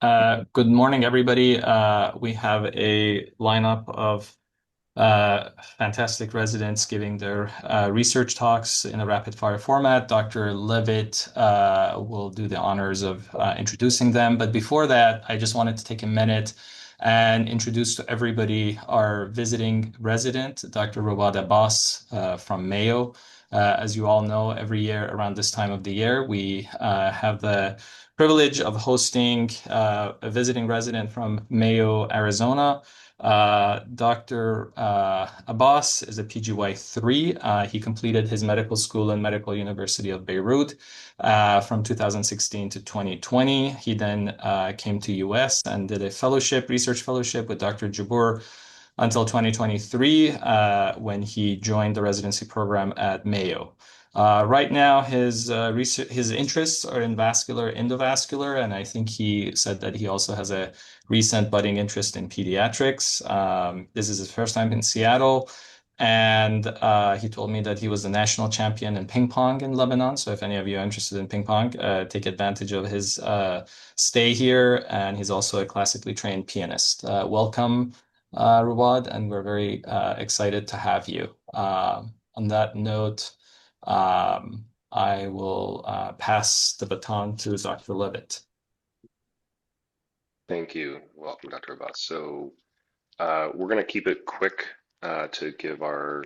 Good morning, everybody. We have a lineup of fantastic residents giving their research talks in a rapid fire format. Dr. Levitt will do the honors of introducing them. But before that, I just wanted to take a minute and introduce to everybody our visiting resident, Dr. Rawad Abbas from Mayo. As you all know, every year around this time of the year, we have the privilege of hosting a visiting resident from Mayo, Arizona. Dr. Abbas is a PGY3. He completed his medical school in Medical University of Beirut from 2016 to 2020. He then came to US and did a fellowship, research fellowship with Dr. Jabour until 2023 when he joined the residency program at Mayo. Right now, his interests are in vascular, endovascular, and I think he said that he also has a recent budding interest in pediatrics. This is his first time in Seattle, and he told me that he was the national champion in ping pong in Lebanon. So if any of you are interested in ping pong, take advantage of his stay here. And he's also a classically trained pianist. Welcome, Rawad, and we're very excited to have you. On that note, I will pass the baton to Dr. Levitt. Thank you. Welcome, Dr. Abbas. We're going to keep it quick to give our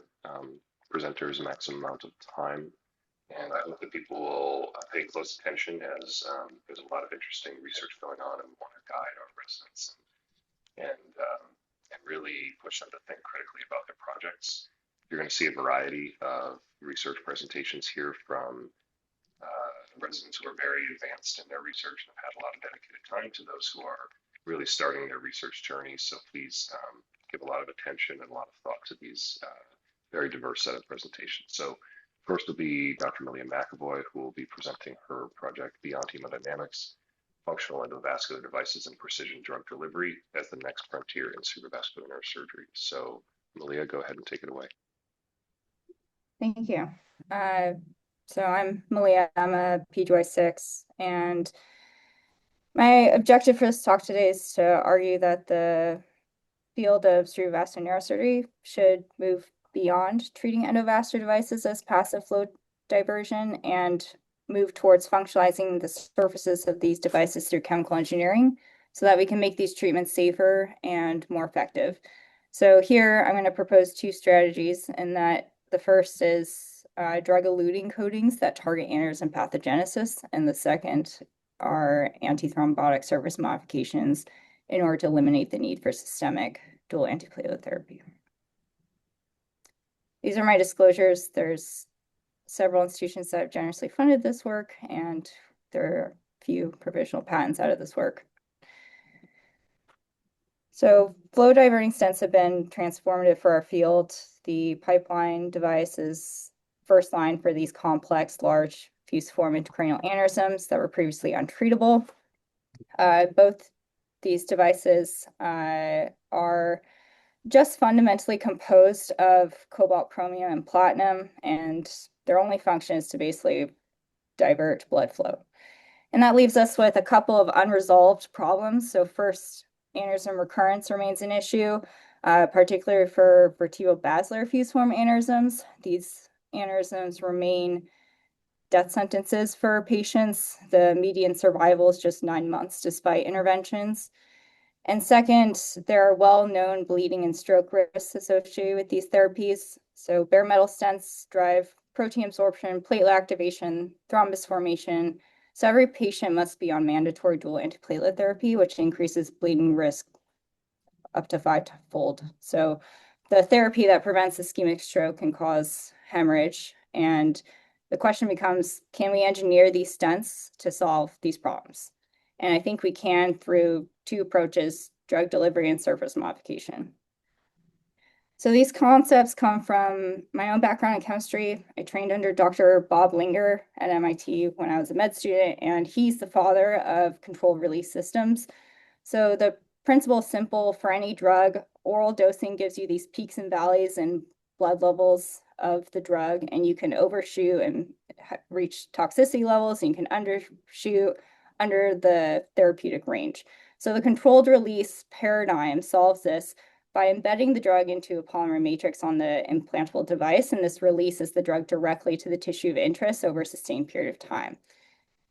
presenters a maximum amount of time. And I hope that people will pay close attention as there's a lot of interesting research going on, and we want to guide our residents and really push them to think critically about their projects. You're going to see a variety of research presentations here from residents who are very advanced in their research and have had a lot of dedicated time to those who are really starting their research journey. So please give a lot of attention and a lot of thought to these very diverse set of presentations. So first will be Dr. Malia McAvoy, who will be presenting her project Beyond Hemodynamics, Functional Endovascular Devices and Precision Drug Delivery as the next frontier in cerebrovascular neurosurgery. So Malia, go ahead and take it away. Thank you. So I'm Malia, I'm a PGY6, and my objective for this talk today is to argue that the field of cerebrovascular neurosurgery should move beyond treating endovascular devices as passive flow diversion and move towards functionalizing the surfaces of these devices through chemical engineering so that we can make these treatments safer and more effective. So here I'm going to propose two strategies, and that the first is drug-eluting coatings that target aneurysm pathogenesis, and the second are antithrombotic surface modifications in order to eliminate the need for systemic dual antiplatelet therapy. These are my disclosures. There's several institutions that have generously funded this work, and there are a few provisional patents out of this work. So flow diverting stents have been transformative for our field. The pipeline device is first line for these complex, large fusiform intracranial aneurysms that were previously untreatable. Both these devices are just fundamentally composed of cobalt, chromium, and platinum, and their only function is to basically divert blood flow. And that leaves us with a couple of unresolved problems. So first, aneurysm recurrence remains an issue, particularly for vertebro-basilar fusiform aneurysms. These aneurysms remain death sentences for patients. The median survival is just 9 months despite interventions. And second, there are well-known bleeding and stroke risks associated with these therapies. So bare metal stents drive protein absorption, platelet activation, thrombus formation. So every patient must be on mandatory dual antiplatelet therapy, which increases bleeding risk up to 5-fold. So the therapy that prevents ischemic stroke can cause hemorrhage. And the question becomes, can we engineer these stents to solve these problems? And I think we can through two approaches: drug delivery and surface modification. So these concepts come from my own background in chemistry. I trained under Dr. Bob Linger at MIT when I was a med student, and he's the father of controlled release systems. So the principle is simple. For any drug, oral dosing gives you these peaks and valleys in blood levels of the drug, and you can overshoot and reach toxicity levels, and you can undershoot under the therapeutic range. So the controlled release paradigm solves this by embedding the drug into a polymer matrix on the implantable device, and this releases the drug directly to the tissue of interest over a sustained period of time.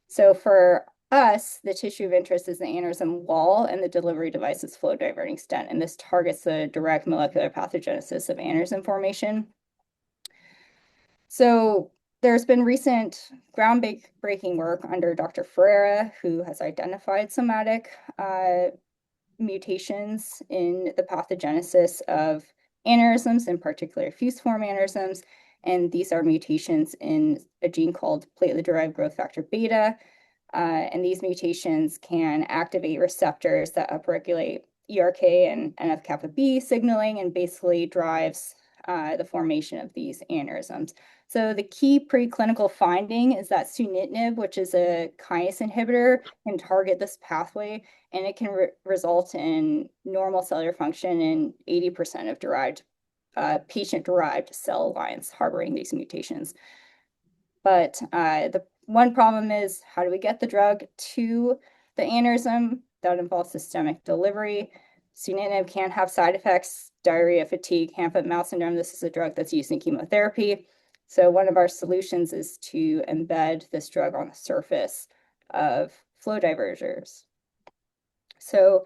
So for us, the tissue of interest is the aneurysm wall, and the delivery device is flow diverting stent, and this targets the direct molecular pathogenesis of aneurysm formation. So there's been recent groundbreaking work under Dr. Ferreira, who has identified somatic mutations in the pathogenesis of aneurysms, in particular fusiform aneurysms. And these are mutations in a gene called platelet-derived growth factor beta. And these mutations can activate receptors that upregulate ERK and NF-kappa B signaling and basically drives the formation of these aneurysms. So the key preclinical finding is that sunitinib, which is a kinase inhibitor, can target this pathway, and it can result in normal cellular function in 80% of patient-derived cell lines harboring these mutations. But the one problem is, how do we get the drug to the aneurysm? That involves systemic delivery. Sunitinib can have side effects, diarrhea, fatigue, hand-foot-mouth syndrome. This is a drug that's used in chemotherapy. So one of our solutions is to embed this drug on the surface of flow diverters. So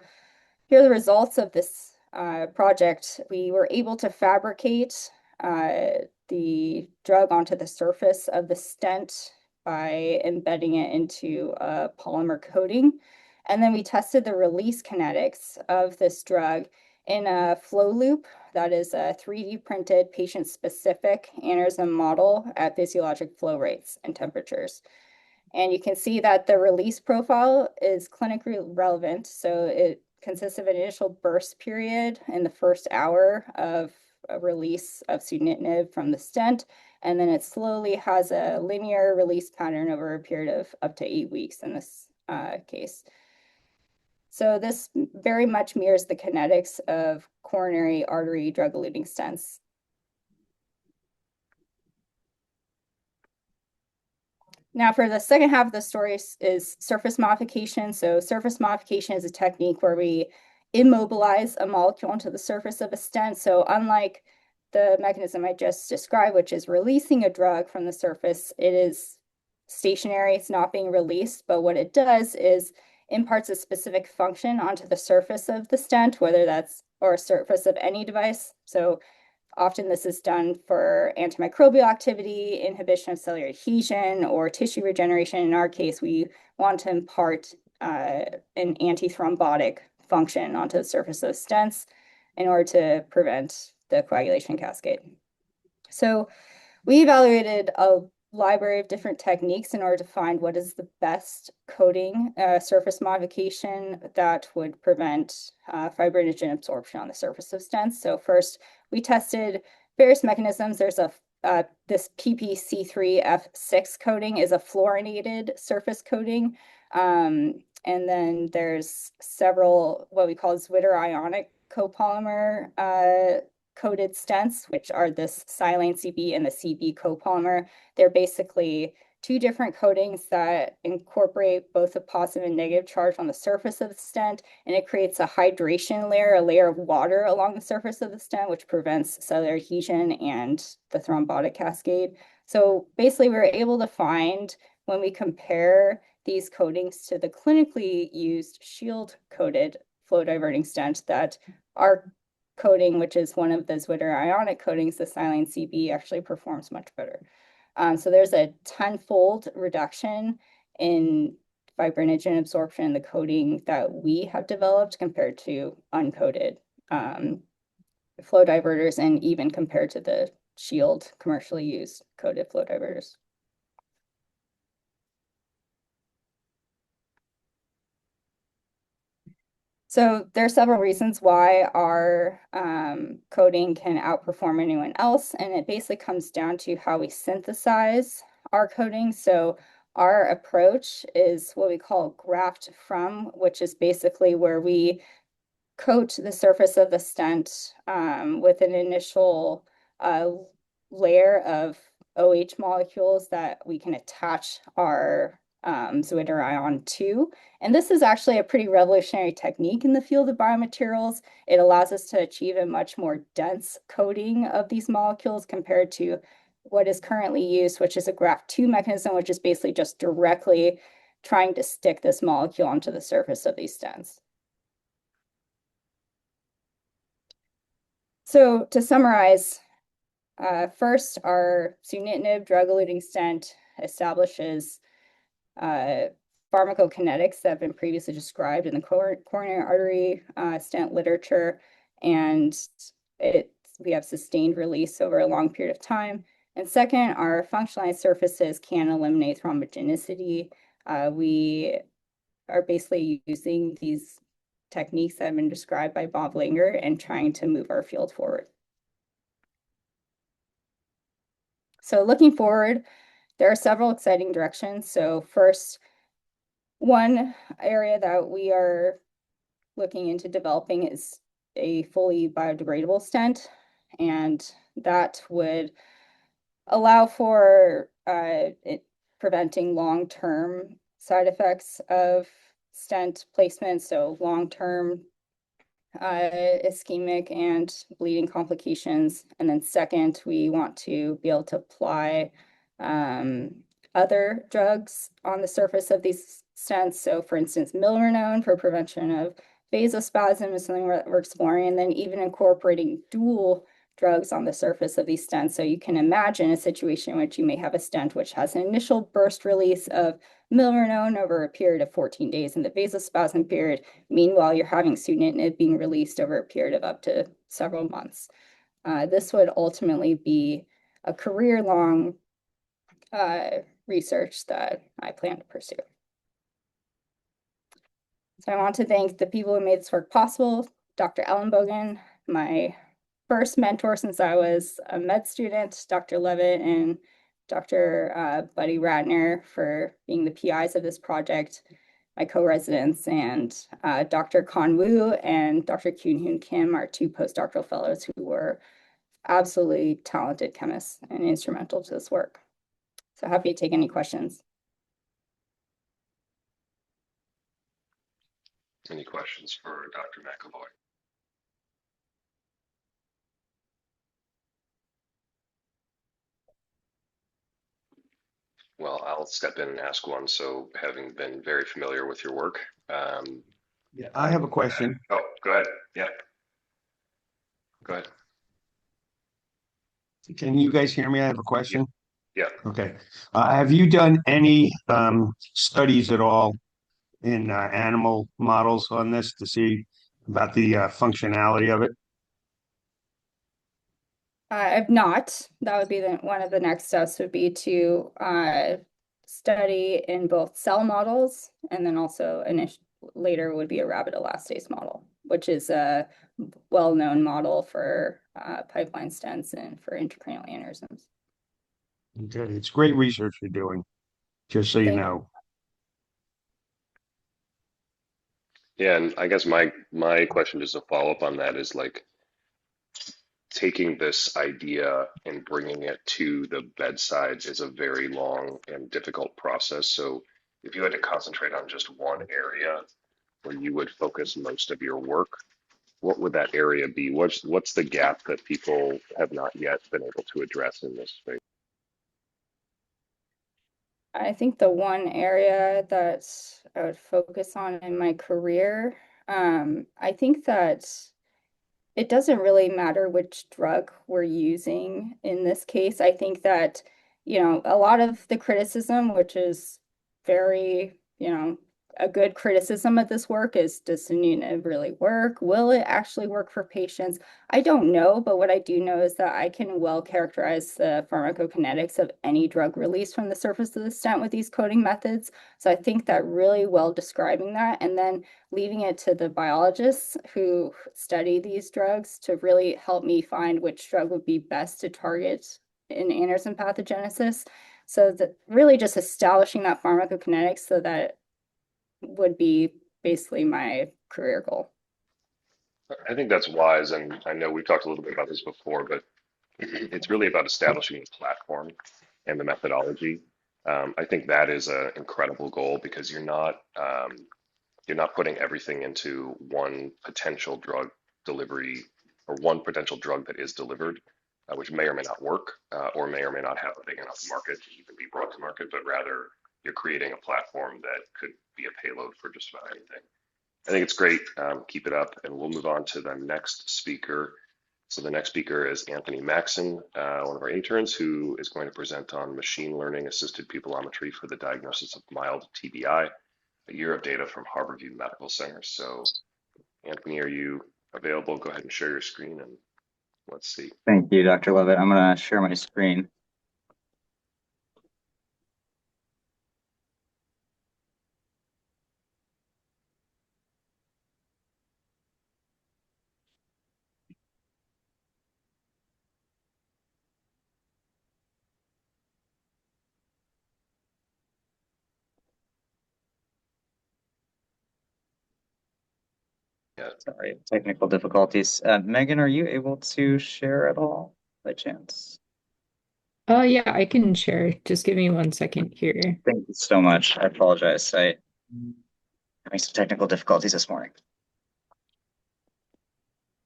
here are the results of this project. We were able to fabricate the drug onto the surface of the stent by embedding it into a polymer coating. And then we tested the release kinetics of this drug in a flow loop that is a 3D printed patient-specific aneurysm model at physiologic flow rates and temperatures. And you can see that the release profile is clinically relevant. So it consists of an initial burst period in the first hour of a release of sunitinib from the stent, and then it slowly has a linear release pattern over a period of up to 8 weeks in this case. So this very much mirrors the kinetics of coronary artery drug-eluting stents. Now for the second half of the story is surface modification. So surface modification is a technique where we immobilize a molecule onto the surface of a stent. So unlike the mechanism I just described, which is releasing a drug from the surface, it is stationary, it's not being released, but what it does is imparts a specific function onto the surface of the stent, whether that's or surface of any device. So often this is done for antimicrobial activity, inhibition of cellular adhesion, or tissue regeneration. In our case, we want to impart an antithrombotic function onto the surface of stents in order to prevent the coagulation cascade. So we evaluated a library of different techniques in order to find what is the best coating surface modification that would prevent fibrinogen absorption on the surface of stents. So first, we tested various mechanisms. There's this PPC3F6 coating is a fluorinated surface coating. And then there's several what we call Zwitter ionic copolymer coated stents, which are this silane CB and the CB copolymer. They're basically two different coatings that incorporate both a positive and negative charge on the surface of the stent, and it creates a hydration layer, a layer of water along the surface of the stent, which prevents cellular adhesion and the thrombotic cascade. So basically, we were able to find, when we compare these coatings to the clinically used shield-coated flow-diverting stent, that our coating, which is one of the Zwitter ionic coatings, the silane CB, actually performs much better. So there's a 10-fold reduction in fibrinogen absorption in the coating that we have developed compared to uncoated flow diverters, and even compared to the shield commercially used coated flow diverters. So there are several reasons why our coating can outperform anyone else, and it basically comes down to how we synthesize our coating. So our approach is what we call graft from, which is basically where we coat the surface of the stent with an initial layer of OH molecules that we can attach our zwitterion 2. And this is actually a pretty revolutionary technique in the field of biomaterials. It allows us to achieve a much more dense coating of these molecules compared to what is currently used, which is a graft 2 mechanism, which is basically just directly trying to stick this molecule onto the surface of these stents. So to summarize, first, our sunitinib drug-eluting stent establishes pharmacokinetics that have been previously described in the coronary artery stent literature, and we have sustained release over a long period of time. And second, our functionalized surfaces can eliminate thrombogenicity. We are basically using these techniques that have been described by Bob Langer and trying to move our field forward. So looking forward, there are several exciting directions. So first, one area that we are looking into developing is a fully biodegradable stent, and that would allow for preventing long-term side effects of stent placement, so long-term ischemic and bleeding complications. And then second, we want to be able to apply other drugs on the surface of these stents. So for instance, milrinone for prevention of vasospasm is something we're exploring, and then even incorporating dual drugs on the surface of these stents. So you can imagine a situation in which you may have a stent which has an initial burst release of milrinone over a period of 14 days in the vasospasm period. Meanwhile, you're having sunitinib being released over a period of up to several months. This would ultimately be a career-long research that I plan to pursue. So I want to thank the people who made this work possible, Dr. Ellenbogen, my first mentor since I was a med student, Dr. Levitt and Dr. Buddy Ratner for being the PIs of this project, my co-residents, and Dr. Con Wu and Dr. Kyun-Hoon Kim, our two postdoctoral fellows who were absolutely talented chemists and instrumental to this work. So happy to take any questions. Any questions for Dr. McAvoy? Well, I'll step in and ask one. So, having been very familiar with your work, Yeah, I have a question. oh, go ahead. Yeah, go ahead. Can you guys hear me? I have a question. Yeah. Okay. Have you done any studies at all in animal models on this to see about the functionality of it? If not, that would be one of the next steps would be to study in both cell models, and then also later would be a rabbit elastase model, which is a well-known model for pipeline stents and for intracranial aneurysms. Okay, it's great research you're doing, just so you know. Yeah, and I guess my question, just a follow up on that, is like taking this idea and bringing it to the bedside is a very long and difficult process. So, if you had to concentrate on just one area where you would focus most of your work, what would that area be? What's the gap that people have not yet been able to address in this space? I think the one area that I would focus on in my career, I think that it doesn't really matter which drug we're using in this case. I think that, a lot of the criticism, which is very, a good criticism of this work is, does sunitinib really work? Will it actually work for patients? I don't know, but what I do know is that I can well characterize the pharmacokinetics of any drug released from the surface of the stent with these coating methods. So I think that really well describing that, and then leaving it to the biologists who study these drugs to really help me find which drug would be best to target in aneurysm pathogenesis. So that really just establishing that pharmacokinetics so that would be basically my career goal. I think that's wise, and I know we've talked a little bit about this before, but it's really about establishing the platform and the methodology. I think that is an incredible goal because you're not putting everything into one potential drug delivery or one potential drug that is delivered, which may or may not work or may or may not have a big enough market to even be brought to market, but rather you're creating a platform that could be a payload for just about anything. I think it's great. Keep it up, and we'll move on to the next speaker. So the next speaker is Anthony Maxin, one of our interns, who is going to present on machine learning assisted pupillometry for the diagnosis of mild TBI, a year of data from Harborview Medical Center. So Anthony, are you available? Go ahead and share your screen and let's see. Thank you, Dr. Levitt. I'm going to share my screen. Yeah. Sorry, technical difficulties. Megan, are you able to share at all by chance? Yeah, I can share. Just give me 1 second here. Thank you so much. I apologize. I having some technical difficulties this morning.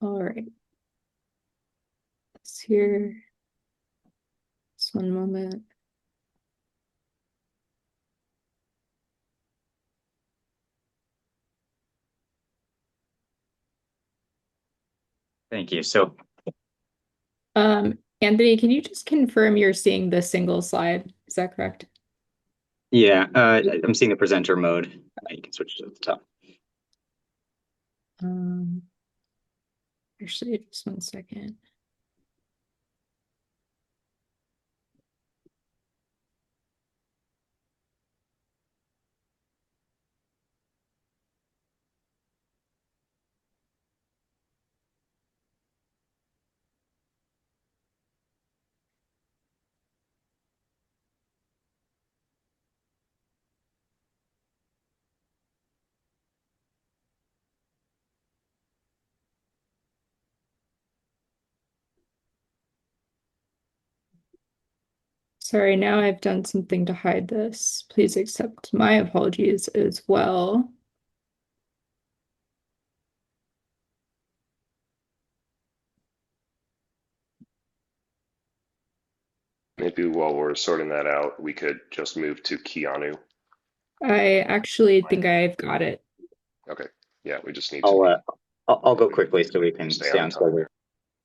All right. This here. Just one moment. Thank you. So, Anthony, can you just confirm you're seeing the single slide? Is that correct? yeah, I'm seeing the presenter mode. You can switch to the top. Actually, just 1 second. Sorry, now I've done something to hide this. Please accept my apologies as well. Maybe while we're sorting that out, we could just move to Keanu. I actually think I've got it. Okay. Yeah, we just need to I'll go quickly so we can stay stay on on time. schedule.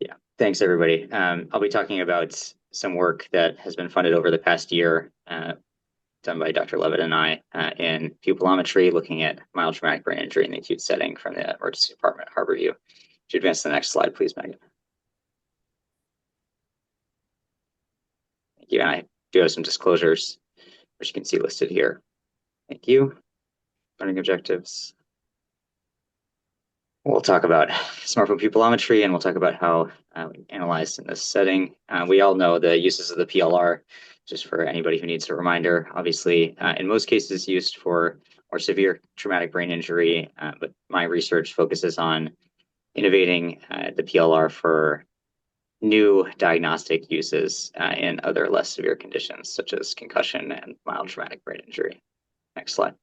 Yeah, thanks everybody. I'll be talking about some work that has been funded over the past year, done by Dr. Levitt and I in pupillometry, looking at mild traumatic brain injury in the acute setting from the emergency department at Harborview. Could you advance to the next slide, please, Megan? Thank you. And I do have some disclosures, which you can see listed here. Thank you. Learning objectives. We'll talk about smartphone pupillometry, and we'll talk about how we analyzed in this setting. We all know the uses of the PLR, just for anybody who needs a reminder. Obviously, in most cases used for more severe traumatic brain injury, but my research focuses on innovating the PLR for new diagnostic uses in other less severe conditions, such as concussion and mild traumatic brain injury. Next slide.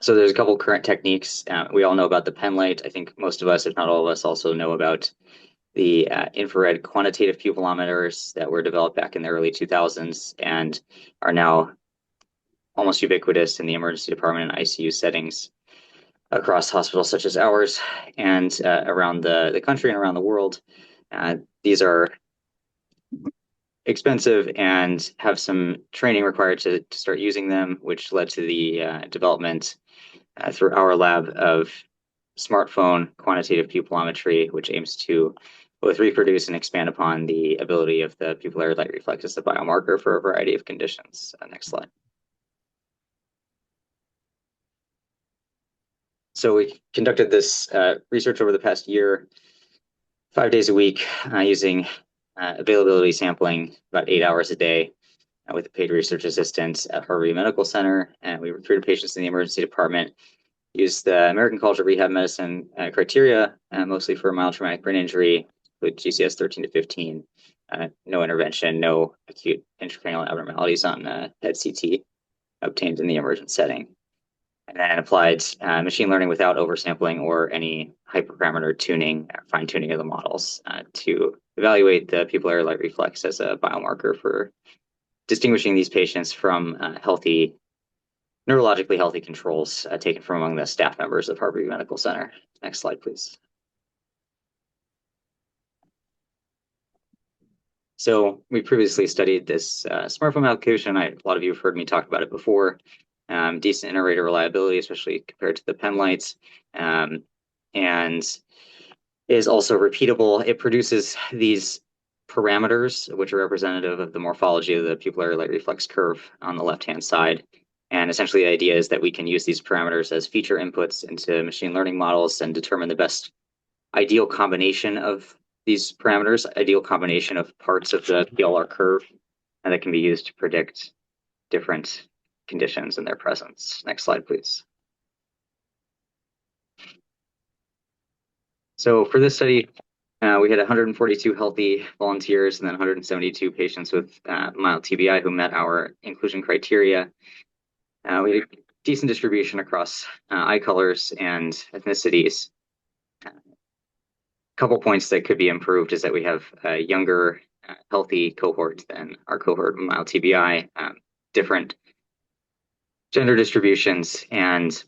So there's a couple current techniques. We all know about the pen light. I think most of us, if not all of us, also know about the infrared quantitative pupillometers that were developed back in the early 2000s and are now almost ubiquitous in the emergency department and ICU settings across hospitals such as ours and around the country and around the world. These are expensive and have some training required to start using them, which led to the development through our lab of smartphone quantitative pupillometry, which aims to both reproduce and expand upon the ability of the pupillary light reflex as a biomarker for a variety of conditions. Next slide. So we conducted this research over the past year, 5 days a week, using availability sampling about 8 hours a day with a paid research assistant at Harborview Medical Center. And we recruited patients in the emergency department, used the American College of Rehab Medicine criteria, mostly for mild traumatic brain injury with GCS 13 to 15, no intervention, no acute intracranial abnormalities on head CT obtained in the emergent setting. And then applied machine learning without oversampling or any hyperparameter tuning, fine tuning of the models to evaluate the pupillary light reflex as a biomarker for distinguishing these patients from neurologically healthy controls taken from among the staff members of Harborview Medical Center. Next slide, please. So we previously studied this smartphone application. A lot of you have heard me talk about it before. Decent inter-rater reliability, especially compared to the pen lights, and is also repeatable. It produces these parameters, which are representative of the morphology of the pupillary light reflex curve on the left-hand side. And essentially the idea is that we can use these parameters as feature inputs into machine learning models and determine the best ideal combination of these parameters, ideal combination of parts of the PLR curve, and that can be used to predict different conditions in their presence. Next slide, please. So for this study, we had 142 healthy volunteers and then 172 patients with mild TBI who met our inclusion criteria. We had a decent distribution across eye colors and ethnicities. A couple points that could be improved is that we have a younger, healthy cohort than our cohort with mild TBI, different gender distributions, and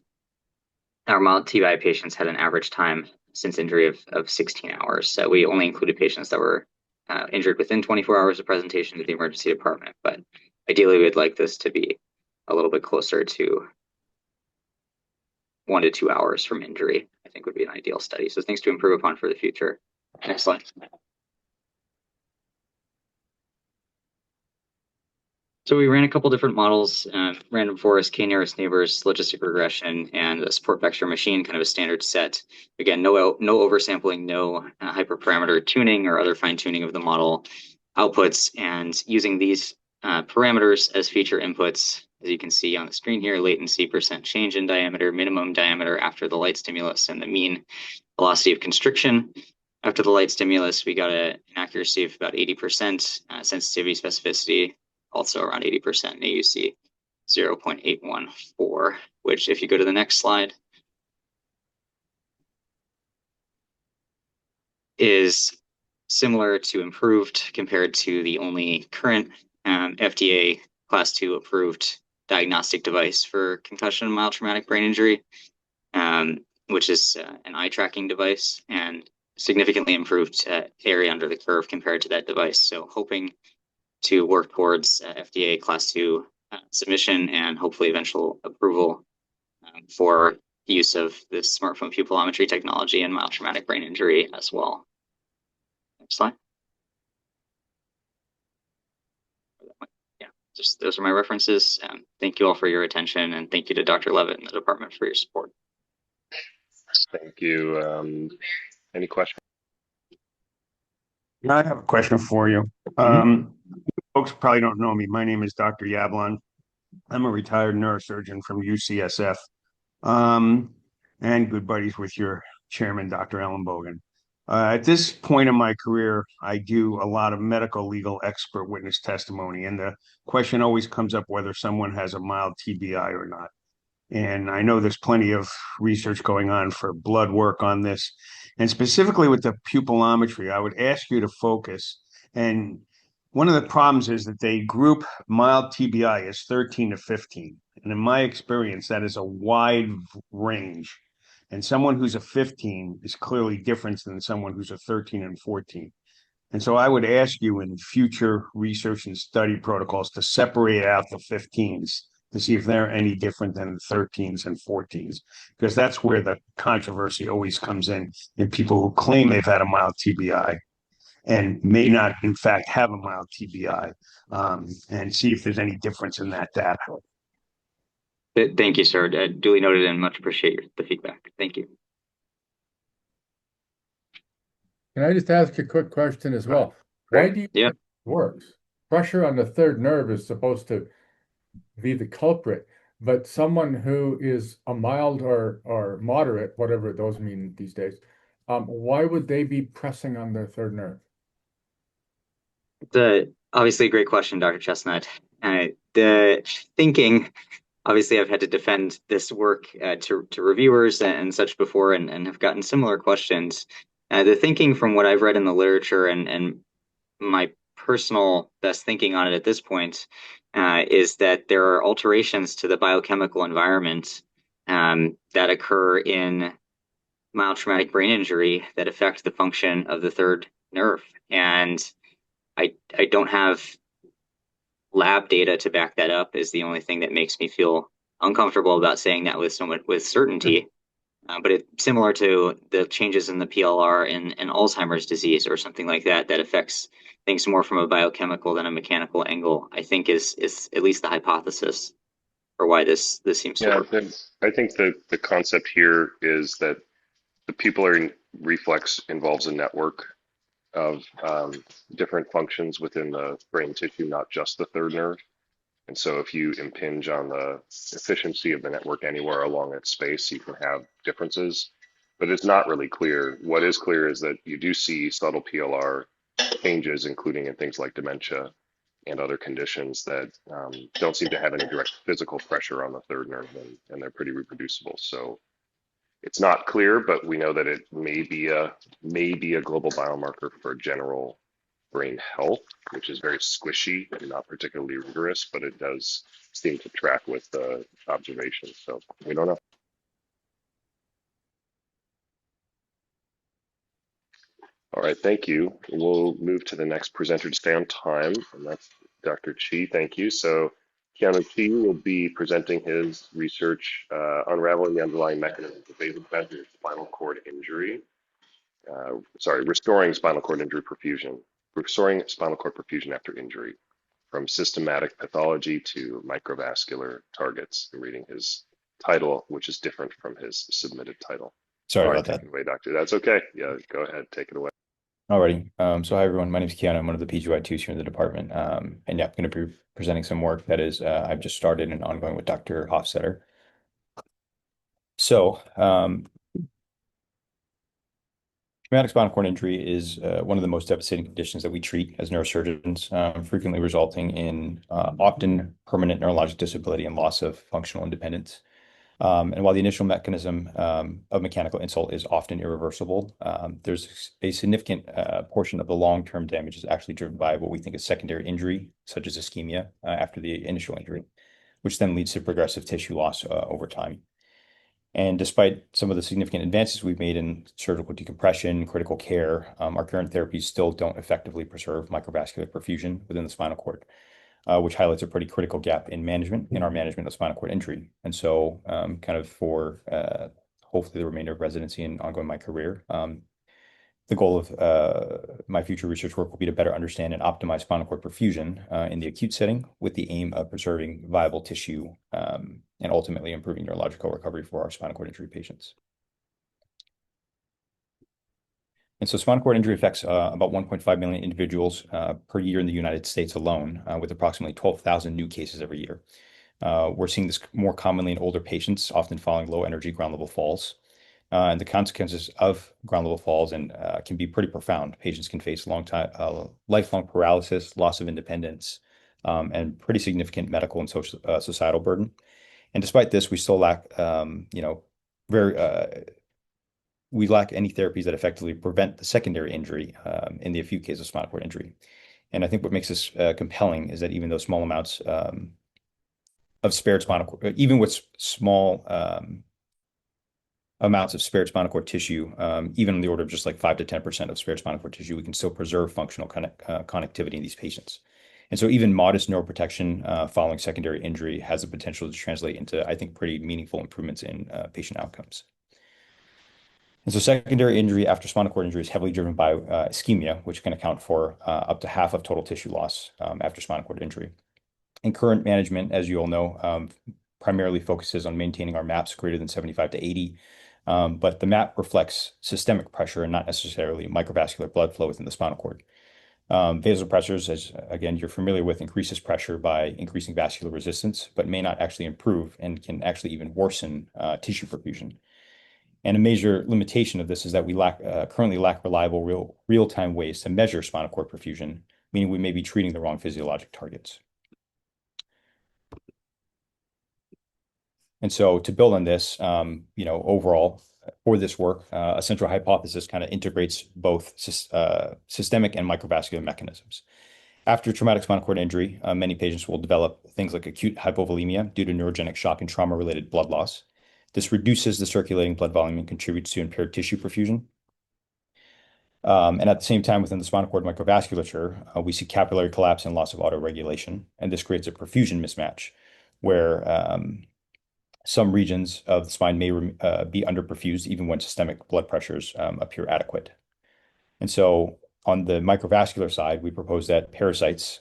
our mild TBI patients had an average time since injury of 16 hours. So we only included patients that were injured within 24 hours of presentation to the emergency department, but ideally we'd like this to be a little bit closer to 1 to 2 hours from injury, I think would be an ideal study. So things to improve upon for the future. Next slide. So we ran a couple different models, random forest, k-nearest neighbors, logistic regression, and a support vector machine, kind of a standard set. Again, no oversampling, no hyperparameter tuning or other fine tuning of the model outputs, and using these parameters as feature inputs, as you can see on the screen here, latency, percent change in diameter, minimum diameter after the light stimulus, and the mean velocity of constriction. After the light stimulus, we got an accuracy of about 80%, sensitivity specificity, also around 80%, AUC 0.814, which if you go to the next slide, is similar to improved compared to the only current FDA Class 2 approved diagnostic device for concussion and mild traumatic brain injury, which is an eye tracking device, and significantly improved area under the curve compared to that device. So hoping to work towards FDA Class 2 submission and hopefully eventual approval for use of this smartphone pupillometry technology in mild traumatic brain injury as well. Next slide. Yeah, just those are my references. Thank you all for your attention, and thank you to Dr. Levitt and the department for your support. Thank you. Any questions? I have a question for you. Folks probably don't know me. My name is Dr. Yablon. I'm a retired neurosurgeon from UCSF, and good buddies with your chairman, Dr. Ellenbogen. At this point in my career, I do a lot of medical legal expert witness testimony, and the question always comes up whether someone has a mild TBI or not. And I know there's plenty of research going on for blood work on this. And specifically with the pupillometry, I would ask you to focus. And one of the problems is that they group mild TBI as 13 to 15. And in my experience, that is a wide range. And someone who's a 15 is clearly different than someone who's a 13 and 14. And so I would ask you in future research and study protocols to separate out the 15s to see if they're any different than the 13s and 14s, because that's where the controversy always comes in people who claim they've had a mild TBI and may not, in fact, have a mild TBI, and see if there's any difference in that data. Thank you, sir. Duly noted and much appreciate the feedback. Thank you. Can I just ask a quick question as well? Why do you think it works? Pressure on the third nerve is supposed to be the culprit, but someone who is a mild or moderate, whatever those mean these days, why would they be pressing on their third nerve? Obviously a great question, Dr. Chestnut. The thinking, obviously, I've had to defend this work to reviewers and such before, and have gotten similar questions. The thinking from what I've read in the literature and my personal best thinking on it at this point is that there are alterations to the biochemical environment that occur in mild traumatic brain injury that affect the function of the third nerve. And I don't have lab data to back that up is the only thing that makes me feel uncomfortable about saying that with so much with certainty. But it's similar to the changes in the PLR in Alzheimer's disease or something like that that affects things more from a biochemical than a mechanical angle. I think is at least the hypothesis for why this seems to work. I think the concept here is that the pupillary reflex involves a network of different functions within the brain tissue, not just the third nerve. And so if you impinge on the efficiency of the network anywhere along its space, you can have differences, but it's not really clear. What is clear is that you do see subtle PLR changes, including in things like dementia and other conditions that don't seem to have any direct physical pressure on the third nerve, and they're pretty reproducible. So it's not clear, but we know that it may be a global biomarker for general brain health, which is very squishy and not particularly rigorous, but it does seem to track with the observations. So we don't know. All right, thank you. We'll move to the next presenter to stay on time, and that's Dr. Chee. Thank you. So Keanu Chee will be presenting his research unraveling the underlying mechanisms of vasospastic spinal cord injury. Restoring spinal cord injury perfusion. Restoring spinal cord perfusion after injury, from systematic pathology to microvascular targets. I'm reading his title, which is different from his submitted title. Sorry about that. Take it away, doctor. That's okay. Yeah, go ahead. Take it away. Alrighty. So hi, everyone. My name is Keanu. I'm one of the PGY2s here in the department. And yeah, I'm going to be presenting some work that is I've just started and ongoing with Dr. Hofstetter. So traumatic spinal cord injury is one of the most devastating conditions that we treat as neurosurgeons, frequently resulting in often permanent neurologic disability and loss of functional independence. And while the initial mechanism of mechanical insult is often irreversible, there's a significant portion of the long-term damage is actually driven by what we think is secondary injury, such as ischemia after the initial injury, which then leads to progressive tissue loss over time. And despite some of the significant advances we've made in surgical decompression, critical care, our current therapies still don't effectively preserve microvascular perfusion within the spinal cord, which highlights a pretty critical gap in our management of spinal cord injury. And so kind of for hopefully the remainder of residency and ongoing my career, the goal of my future research work will be to better understand and optimize spinal cord perfusion in the acute setting with the aim of preserving viable tissue and ultimately improving neurological recovery for our spinal cord injury patients. And so spinal cord injury affects about 1.5 million individuals per year in the United States alone, with approximately 12,000 new cases every year. We're seeing this more commonly in older patients, often following low energy ground level falls. And the consequences of ground level falls can be pretty profound. Patients can face lifelong paralysis, loss of independence, and pretty significant medical and societal burden. And despite this, we still lack, we lack any therapies that effectively prevent the secondary injury in the acute case of spinal cord injury. And I think what makes this compelling is that even though small amounts of spared spinal cord, even with small amounts of spared spinal cord tissue, even in the order of just like 5 to 10% of spared spinal cord tissue, we can still preserve functional connectivity in these patients. And so even modest neuroprotection following secondary injury has the potential to translate into, I think, pretty meaningful improvements in patient outcomes. And so secondary injury after spinal cord injury is heavily driven by ischemia, which can account for up to half of total tissue loss after spinal cord injury. And current management, as you all know, primarily focuses on maintaining our MAPs greater than 75 to 80. But the MAP reflects systemic pressure and not necessarily microvascular blood flow within the spinal cord. Vasopressors, as again you're familiar with, increases pressure by increasing vascular resistance, but may not actually improve and can actually even worsen tissue perfusion. And a major limitation of this is that we currently lack reliable real-time ways to measure spinal cord perfusion meaning we may be treating the wrong physiologic targets. And so to build on this, overall for this work, a central hypothesis kind of integrates both systemic and microvascular mechanisms. After traumatic spinal cord injury, many patients will develop things like acute hypovolemia due to neurogenic shock and trauma-related blood loss. This reduces the circulating blood volume and contributes to impaired tissue perfusion. And at the same time, within the spinal cord microvasculature, we see capillary collapse and loss of autoregulation. And this creates a perfusion mismatch where some regions of the spine may be underperfused even when systemic blood pressures appear adequate. And so on the microvascular side, we propose that parasites,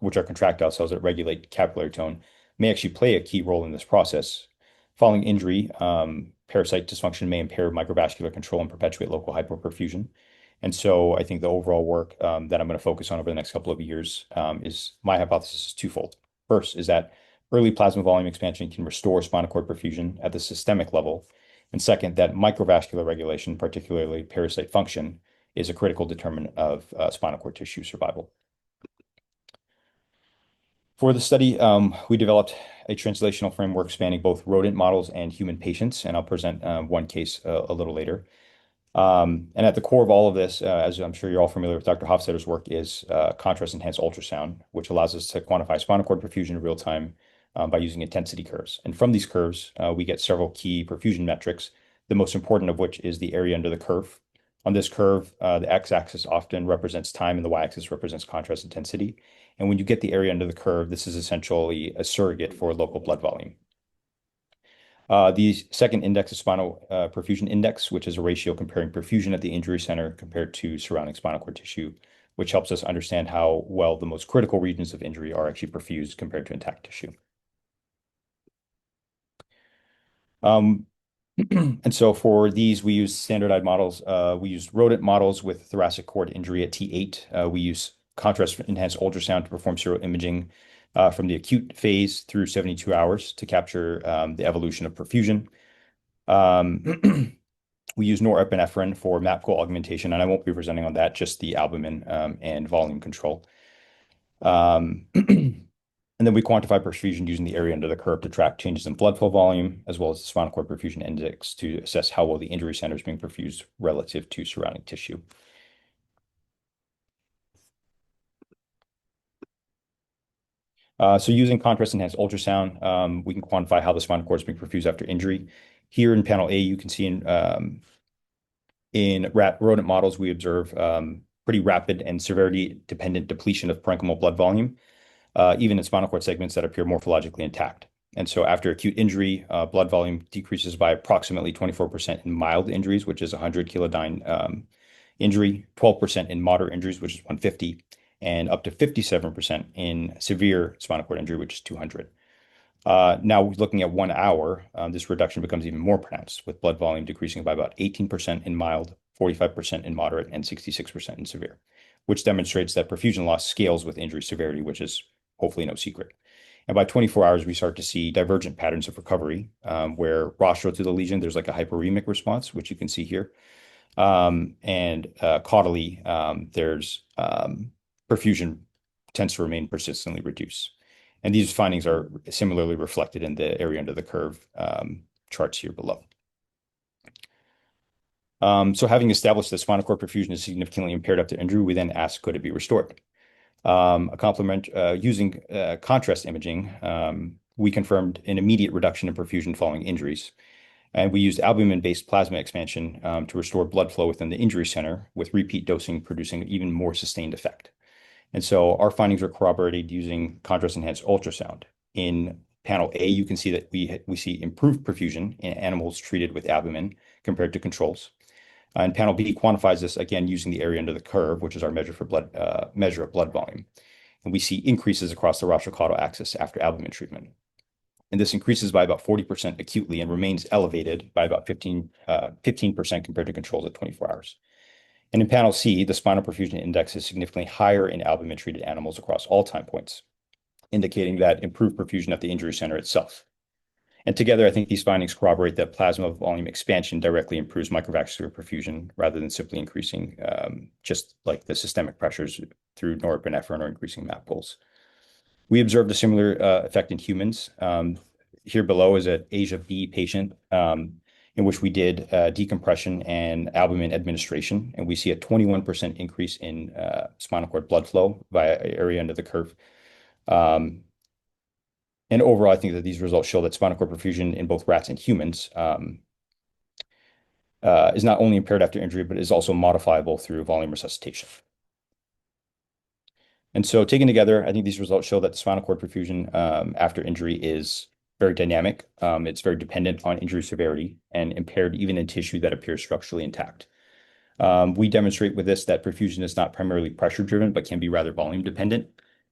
which are contractile cells that regulate capillary tone, may actually play a key role in this process. Following injury, parasite dysfunction may impair microvascular control and perpetuate local hypoperfusion. And so I think the overall work that I'm going to focus on over the next couple of years is my hypothesis is twofold. First is that early plasma volume expansion can restore spinal cord perfusion at the systemic level. And second, that microvascular regulation, particularly parasite function, is a critical determinant of spinal cord tissue survival. For the study, we developed a translational framework spanning both rodent models and human patients, and I'll present one case a little later. And at the core of all of this, as I'm sure you're all familiar with Dr. Hofstadter's work, is contrast-enhanced ultrasound, which allows us to quantify spinal cord perfusion in real time by using intensity curves. And from these curves, we get several key perfusion metrics, the most important of which is the area under the curve. On this curve, the x-axis often represents time and the y-axis represents contrast intensity. And when you get the area under the curve, this is essentially a surrogate for local blood volume. The second index is spinal perfusion index, which is a ratio comparing perfusion at the injury center compared to surrounding spinal cord tissue, which helps us understand how well the most critical regions of injury are actually perfused compared to intact tissue. And so for these, we use standardized models. We use rodent models with thoracic cord injury at T8. We use contrast-enhanced ultrasound to perform serial imaging from the acute phase through 72 hours to capture the evolution of perfusion. We use norepinephrine for MAPCO augmentation, and I won't be presenting on that, just the albumin and volume control. And then we quantify perfusion using the area under the curve to track changes in blood flow volume, as well as the spinal cord perfusion index to assess how well the injury center is being perfused relative to surrounding tissue. So using contrast-enhanced ultrasound, we can quantify how the spinal cord is being perfused after injury. Here in panel A, you can see in rodent models, we observe pretty rapid and severity-dependent depletion of parenchymal blood volume, even in spinal cord segments that appear morphologically intact. And so after acute injury, blood volume decreases by approximately 24% in mild injuries, which is 100 kilodyne injury, 12% in moderate injuries, which is 150, and up to 57% in severe spinal cord injury, which is 200. Now, looking at 1 hour, this reduction becomes even more pronounced, with blood volume decreasing by about 18% in mild, 45% in moderate, and 66% in severe, which demonstrates that perfusion loss scales with injury severity, which is hopefully no secret. And by 24 hours, we start to see divergent patterns of recovery, where rostral to the lesion, there's like a hyperemic response, which you can see here. And caudally, there's perfusion tends to remain persistently reduced. And these findings are similarly reflected in the area under the curve charts here below. So having established that spinal cord perfusion is significantly impaired after injury, we then ask, could it be restored? Using contrast imaging, we confirmed an immediate reduction in perfusion following injuries. And we used albumin-based plasma expansion to restore blood flow within the injury center, with repeat dosing producing even more sustained effect. And so our findings are corroborated using contrast-enhanced ultrasound. In panel A, you can see that we see improved perfusion in animals treated with albumin compared to controls. And panel B quantifies this again using the area under the curve, which is our measure of blood volume. And we see increases across the rostrocaudal axis after albumin treatment. And this increases by about 40% acutely and remains elevated by about 15% compared to controls at 24 hours. And in panel C, the spinal perfusion index is significantly higher in albumin-treated animals across all time points, indicating that improved perfusion at the injury center itself. And together, I think these findings corroborate that plasma volume expansion directly improves microvascular perfusion rather than simply increasing just like the systemic pressures through norepinephrine or increasing MAP goals. We observed a similar effect in humans. Here below is an Asia B patient in which we did decompression and albumin administration, and we see a 21% increase in spinal cord blood flow via area under the curve. And overall, I think that these results show that spinal cord perfusion in both rats and humans is not only impaired after injury, but is also modifiable through volume resuscitation. And so taken together, I think these results show that the spinal cord perfusion after injury is very dynamic. It's very dependent on injury severity and impaired even in tissue that appears structurally intact. We demonstrate with this that perfusion is not primarily pressure driven, but can be rather volume dependent,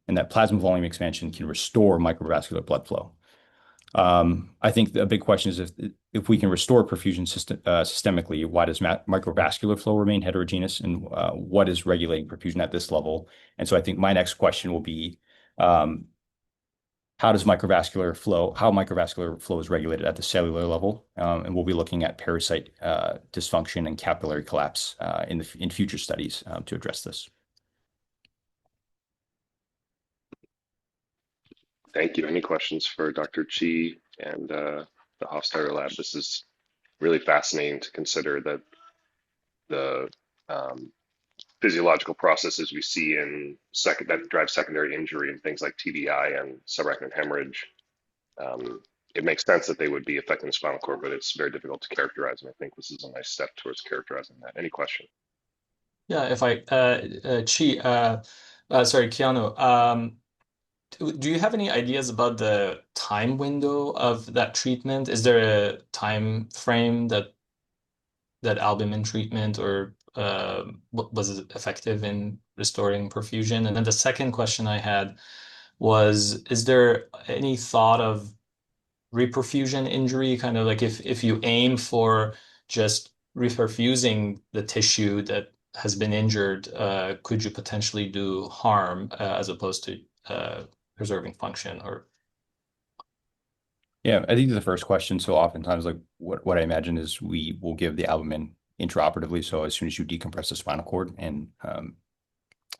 and that plasma volume expansion can restore microvascular blood flow. I think the big question is if we can restore perfusion systemically, why does microvascular flow remain heterogeneous, and what is regulating perfusion at this level? And so I think my next question will be, how microvascular flow is regulated at the cellular level, and we'll be looking at parasite dysfunction and capillary collapse in future studies to address this. Thank you. Any questions for Dr. Chee and the Hofstadter lab? This is really fascinating to consider that the physiological processes we see that drive secondary injury and things like TBI and subarachnoid hemorrhage. It makes sense that they would be affecting the spinal cord, but it's very difficult to characterize. And I think this is a nice step towards characterizing that. Any question? Yeah, if I, Keanu, do you have any ideas about the time window of that treatment? Is there a time frame that albumin treatment or was it effective in restoring perfusion? And then the second question I had was, is there any thought of reperfusion injury? Kind of like if you aim for just reperfusing the tissue that has been injured, could you potentially do harm as opposed to preserving function? Or yeah, I think the first question. So oftentimes, like what I imagine is we will give the albumin intraoperatively. So as soon as you decompress the spinal cord, and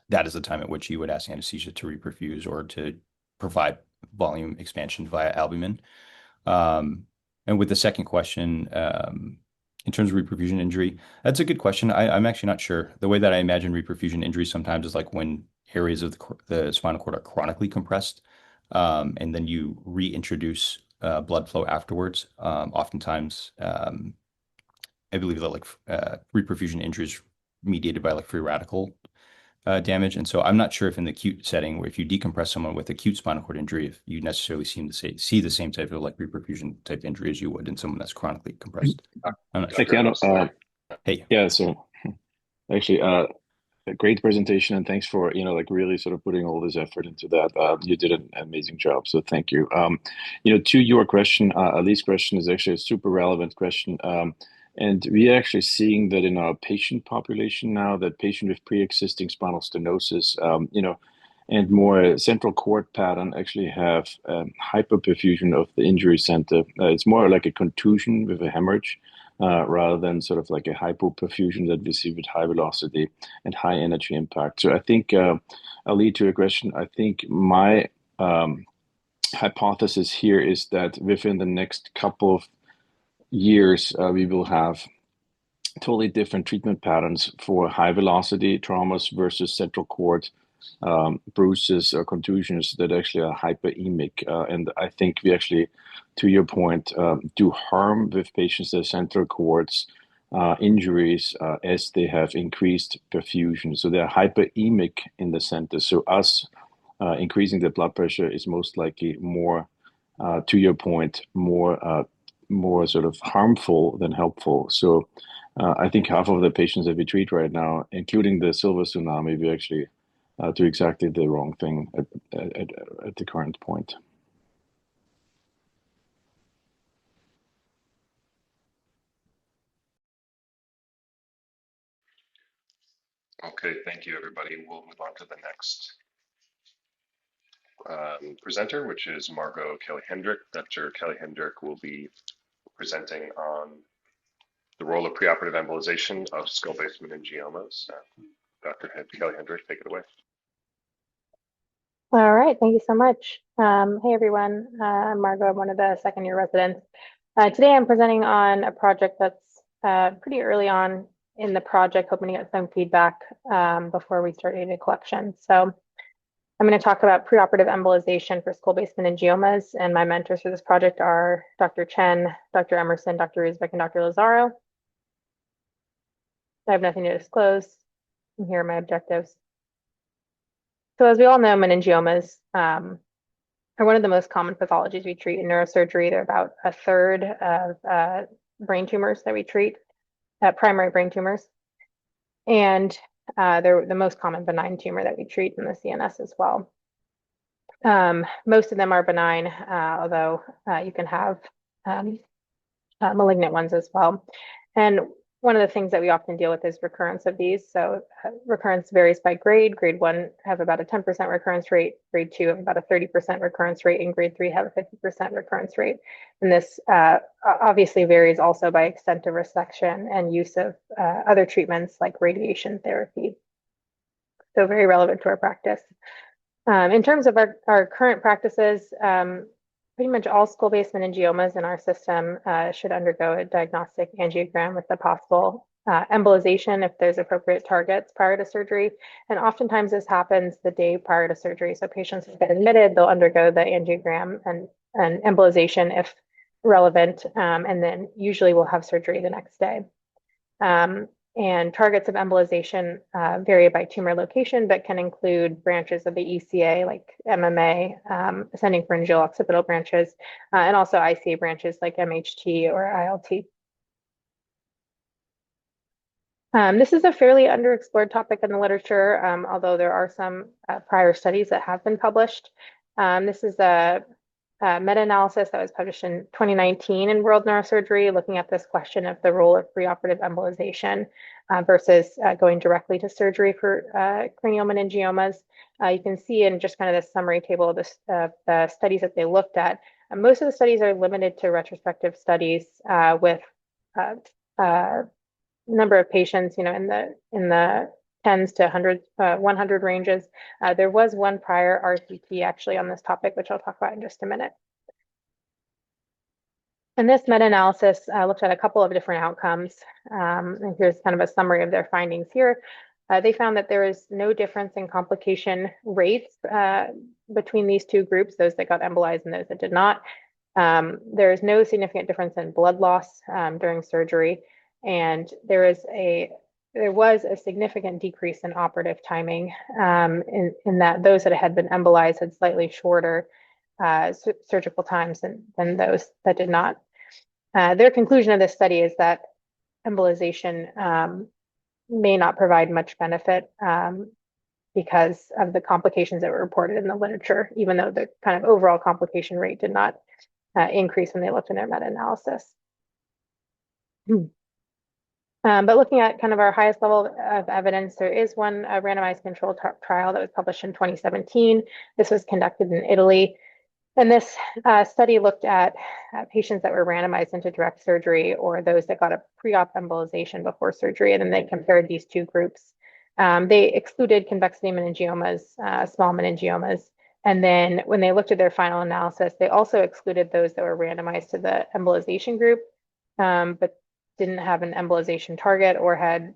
that is the time at which you would ask anesthesia to reperfuse or to provide volume expansion via albumin. And with the second question, in terms of reperfusion injury, that's a good question. I'm actually not sure. The way that I imagine reperfusion injury sometimes is like when areas of the spinal cord are chronically compressed, and then you reintroduce blood flow afterwards. Oftentimes, I believe that like reperfusion injuries mediated by like free radical damage. And so I'm not sure if in the acute setting, where if you decompress someone with acute spinal cord injury, if you necessarily see the same type of like reperfusion type injury as you would in someone that's chronically compressed. I'm not sure. Hey. Yeah, so actually, a great presentation, and thanks for like really sort of putting all this effort into that. You did an amazing job, so thank you. To your question, Ali's question is actually a super relevant question. And we're actually seeing that in our patient population now, that patient with pre-existing spinal stenosis, and more central cord pattern actually have hyperperfusion of the injury center. It's more like a contusion with a hemorrhage, rather than sort of like a hypoperfusion that we see with high velocity and high energy impact. So I think, Ali, to your question, I think my hypothesis here is that within the next couple of years, we will have totally different treatment patterns for high velocity traumas versus central cord bruises or contusions that actually are hyperemic. And I think we actually, to your point, do harm with patients that have central cords injuries as they have increased perfusion. So they're hyperemic in the center. So us increasing the blood pressure is most likely more, to your point, more sort of harmful than helpful. So I think half of the patients that we treat right now, including the silver tsunami, we actually do exactly the wrong thing at the current point. Okay, thank you, everybody. We'll move on to the next presenter, which is Margot Kelly-Hedrick. Dr. Kelly-Hedrick will be presenting on the role of preoperative embolization of skull-based meningiomas. Dr. Kelly-Hedrick, take it away. All right, thank you so much. Hey everyone, I'm Margot, I'm one of the second-year residents. Today I'm presenting on a project that's pretty early on in the project, hoping to get some feedback before we start data collection. So I'm going to talk about preoperative embolization for skull-based meningiomas, and my mentors for this project are Dr. Chen, Dr. Emerson, Dr. Ruzbeck, and Dr. Lazaro. I have nothing to disclose, and here are my objectives. So as we all know, meningiomas are one of the most common pathologies we treat in neurosurgery. They're about a third of brain tumors that we treat, primary brain tumors. And they're the most common benign tumor that we treat in the CNS as well. Most of them are benign, although you can have malignant ones as well. And one of the things that we often deal with is recurrence of these. So recurrence varies by grade. Grade 1 have about a 10% recurrence rate, grade 2 have about a 30% recurrence rate, and grade 3 have a 50% recurrence rate. And this obviously varies also by extent of resection and use of other treatments like radiation therapy. So very relevant to our practice. In terms of our current practices, pretty much all skull-based meningiomas in our system should undergo a diagnostic angiogram with the possible embolization if there's appropriate targets prior to surgery. And oftentimes this happens the day prior to surgery. So patients get admitted, they'll undergo the angiogram and embolization if relevant, and then usually we'll have surgery the next day. And targets of embolization vary by tumor location, but can include branches of the ECA like MMA, ascending pharyngeal occipital branches, and also ICA branches like MHT or ILT. This is a fairly underexplored topic in the literature, although there are some prior studies that have been published. This is a meta-analysis that was published in 2019 in World Neurosurgery, looking at this question of the role of preoperative embolization versus going directly to surgery for cranial meningiomas. You can see in just kind of the summary table of the studies that they looked at. Most of the studies are limited to retrospective studies with number of patients, in the tens to hundreds, 100 ranges. There was one prior RCT actually on this topic, which I'll talk about in just a minute. And this meta-analysis looked at a couple of different outcomes. And here's kind of a summary of their findings here. They found that there is no difference in complication rates between these two groups, those that got embolized and those that did not. There is no significant difference in blood loss during surgery. And there was a significant decrease in operative timing in that those that had been embolized had slightly shorter surgical times than those that did not. Their conclusion of this study is that embolization may not provide much benefit because of the complications that were reported in the literature, even though the kind of overall complication rate did not increase when they looked in their meta-analysis. But looking at kind of our highest level of evidence, there is one randomized controlled trial that was published in 2017. This was conducted in Italy. And this study looked at patients that were randomized into direct surgery or those that got a pre-op embolization before surgery, and then they compared these two groups. They excluded convexity meningiomas, small meningiomas, and then when they looked at their final analysis, they also excluded those that were randomized to the embolization group, but didn't have an embolization target or had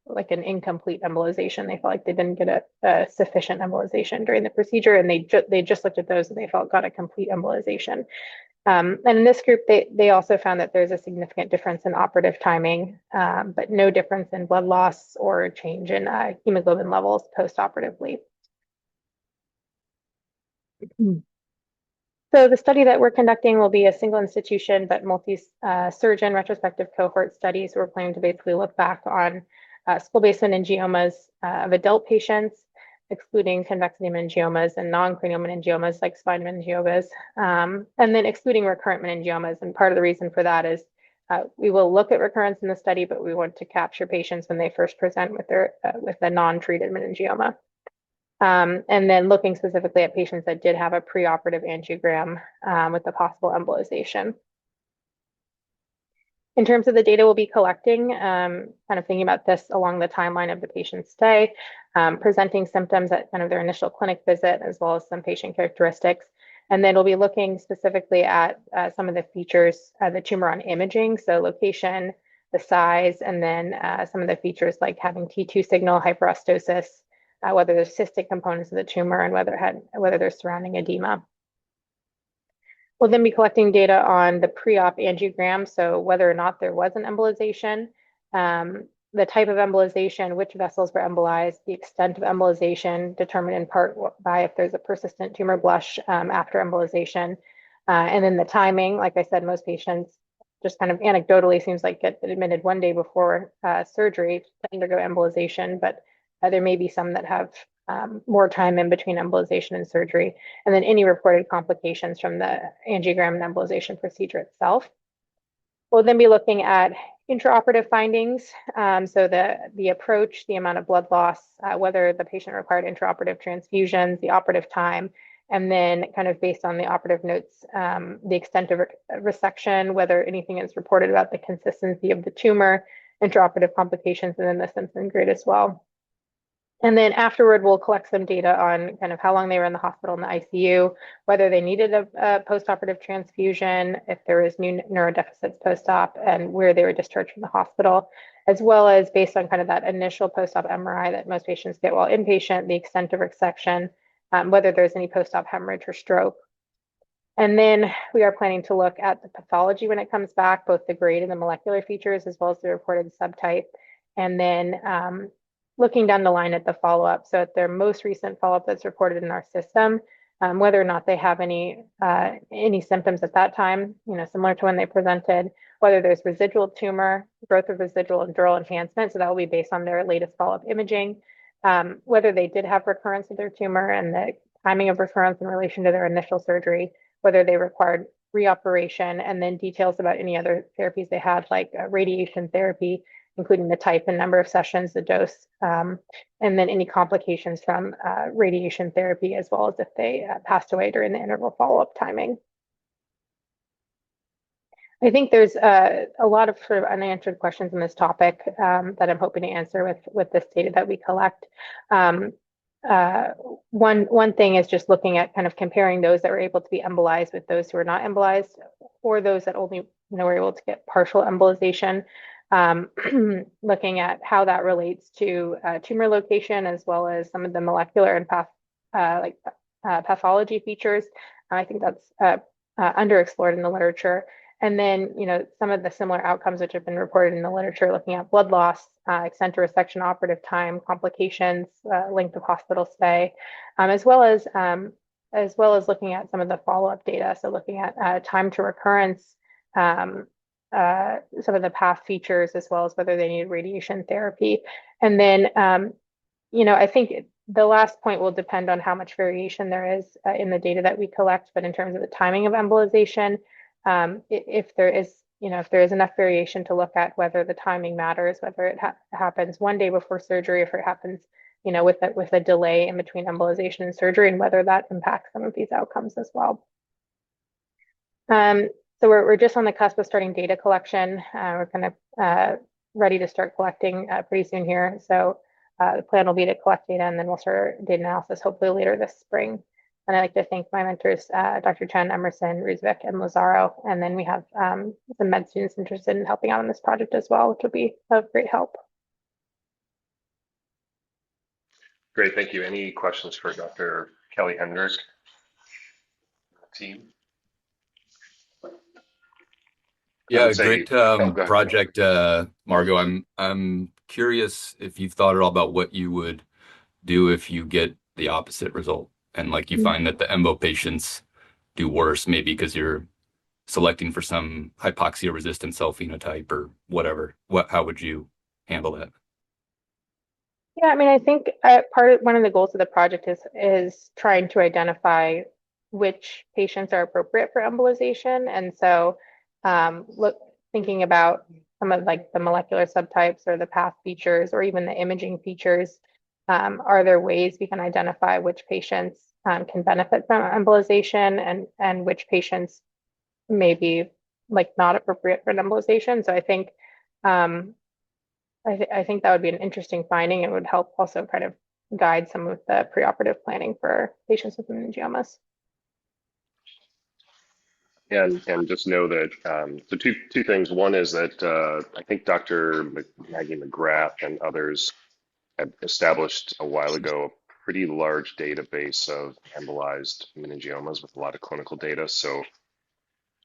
like an incomplete embolization. They felt like they didn't get a sufficient embolization during the procedure, and they just looked at those and they felt got a complete embolization. And in this group, they also found that there's a significant difference in operative timing, but no difference in blood loss or change in hemoglobin levels post-operatively. So the study that we're conducting will be a single institution, but multi-surgeon retrospective cohort studies. We're planning to basically look back on skull-based meningiomas of adult patients, excluding convexity meningiomas and non-cranial meningiomas like spine meningiomas, and then excluding recurrent meningiomas. And part of the reason for that is we will look at recurrence in the study, but we want to capture patients when they first present with the non-treated meningioma. And then looking specifically at patients that did have a preoperative angiogram with a possible embolization. In terms of the data we'll be collecting, kind of thinking about this along the timeline of the patient's stay, presenting symptoms at kind of their initial clinic visit, as well as some patient characteristics. And then we'll be looking specifically at some of the features of the tumor on imaging, so location, the size, and then some of the features like having T2 signal, hyperostosis, whether there's cystic components of the tumor, and whether there's surrounding edema. We'll then be collecting data on the pre-op angiogram, so whether or not there was an embolization, the type of embolization, which vessels were embolized, the extent of embolization, determined in part by if there's a persistent tumor blush after embolization, and then the timing. Like I said, most patients just kind of anecdotally seems like get admitted one day before surgery to undergo embolization, but there may be some that have more time in between embolization and surgery, and then any reported complications from the angiogram and embolization procedure itself. We'll then be looking at intraoperative findings, so the approach, the amount of blood loss, whether the patient required intraoperative transfusions, the operative time, and then kind of based on the operative notes, the extent of resection, whether anything is reported about the consistency of the tumor, intraoperative complications, and then the Simpson grade as well. And then afterward, we'll collect some data on kind of how long they were in the hospital in the ICU, whether they needed a post-operative transfusion, if there was new neurodeficits post-op, and where they were discharged from the hospital, as well as based on kind of that initial post-op MRI that most patients get while inpatient, the extent of resection, whether there's any post-op hemorrhage or stroke. And then we are planning to look at the pathology when it comes back, both the grade and the molecular features, as well as the reported subtype. And then looking down the line at the follow-up. So at their most recent follow-up that's reported in our system, whether or not they have any symptoms at that time, similar to when they presented, whether there's residual tumor, growth of residual and dural enhancement. So that will be based on their latest follow-up imaging, whether they did have recurrence of their tumor and the timing of recurrence in relation to their initial surgery, whether they required reoperation, and then details about any other therapies they had, like radiation therapy, including the type and number of sessions, the dose, and then any complications from radiation therapy, as well as if they passed away during the interval follow-up timing. I think there's a lot of sort of unanswered questions in this topic that I'm hoping to answer with this data that we collect. One thing is just looking at kind of comparing those that were able to be embolized with those who were not embolized, or those that only were able to get partial embolization. Looking at how that relates to tumor location, as well as some of the molecular and pathology features. I think that's underexplored in the literature. And then, some of the similar outcomes which have been reported in the literature, looking at blood loss, extent of resection, operative time, complications, length of hospital stay, as well as looking at some of the follow-up data. So looking at time to recurrence, some of the path features, as well as whether they need radiation therapy. And then, I think the last point will depend on how much variation there is in the data that we collect. But in terms of the timing of embolization, if there is enough variation to look at whether the timing matters, whether it happens one day before surgery, if it happens, with a delay in between embolization and surgery, and whether that impacts some of these outcomes as well. So we're just on the cusp of starting data collection. We're kind of ready to start collecting pretty soon here. So the plan will be to collect data, and then we'll start data analysis hopefully later this spring. And I'd like to thank my mentors, Dr. Chen, Emerson, Ruzvik, and Lazaro. And then we have some med students interested in helping out on this project as well, which will be of great help. Great, thank you. Any questions for Dr. Kelly-Hedrick team? Yeah, great project, Margot. I'm curious if you've thought at all about what you would do if you get the opposite result, and like you find that the embo patients do worse, maybe because you're selecting for some hypoxia resistant cell phenotype or whatever. How would you handle that? Yeah, I mean, I think one of the goals of the project is trying to identify which patients are appropriate for embolization, and so thinking about some of like the molecular subtypes or the path features or even the imaging features, Are there ways we can identify which patients can benefit from embolization and which patients may be like not appropriate for an embolization? So I think I think that would be an interesting finding and would help also kind of guide some of the preoperative planning for patients with meningiomas. And just know that so two things. One is that I think Dr. Maggie McGrath and others had established a while ago a pretty large database of embolized meningiomas with a lot of clinical data. So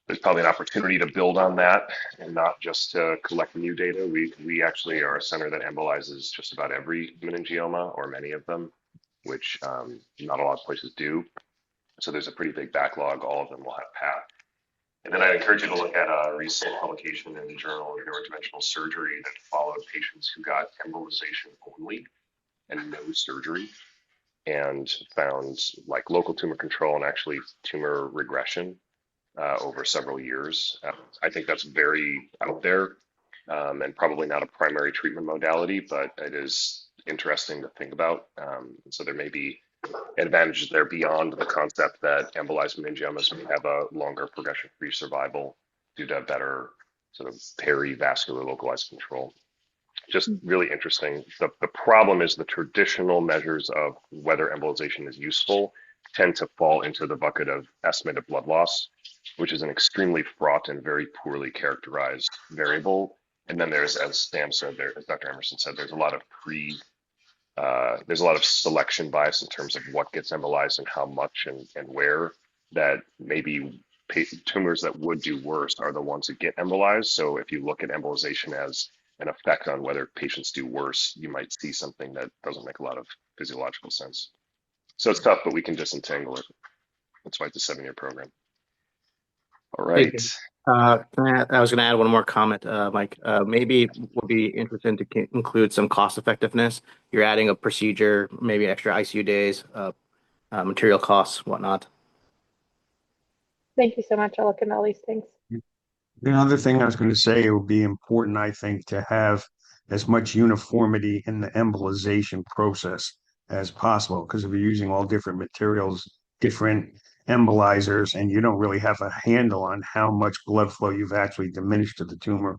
there's probably an opportunity to build on that and not just to collect new data. We actually are a center that embolizes just about every meningioma or many of them, which not a lot of places do. So there's a pretty big backlog. All of them will have PAT. And then I encourage you to look at a recent publication in the Journal of Neurointerventional Surgery that followed patients who got embolization only and no surgery, and found like local tumor control and actually tumor regression over several years. I think that's very out there and probably not a primary treatment modality, but it is interesting to think about. So there may be advantages there beyond the concept that embolized meningiomas may have a longer progression-free survival due to better sort of perivascular localized control. Just really interesting. The problem is the traditional measures of whether embolization is useful tend to fall into the bucket of estimated blood loss, which is an extremely fraught and very poorly characterized variable. And then there's, as Sam said, as Dr. Emerson said, there's a lot of selection bias in terms of what gets embolized and how much and where, that maybe tumors that would do worse are the ones that get embolized. So if you look at embolization as an effect on whether patients do worse, you might see something that doesn't make a lot of physiological sense. So it's tough, but we can disentangle it. That's why it's a 7-year program. All right. I was going to add one more comment, Mike. Maybe would be interesting to include some cost effectiveness. You're adding a procedure, maybe extra ICU days, material costs, whatnot. Thank you so much. I'll look into all these things. The other thing I was going to say, it would be important, I think, to have as much uniformity in the embolization process as possible, because if you're using all different materials, different embolizers, and you don't really have a handle on how much blood flow you've actually diminished to the tumor,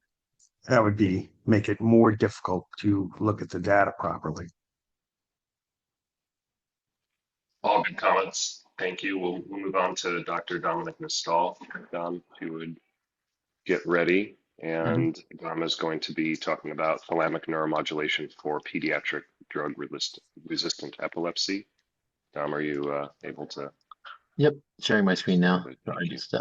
that would make it more difficult to look at the data properly. All good comments. Thank you. We'll move on to Dr. Dominic Nistal. Dom, if you would get ready. And Dom is going to be talking about thalamic neuromodulation for pediatric drug-resistant epilepsy. Dom, are you able to? Yep, sharing my screen now. Sorry, just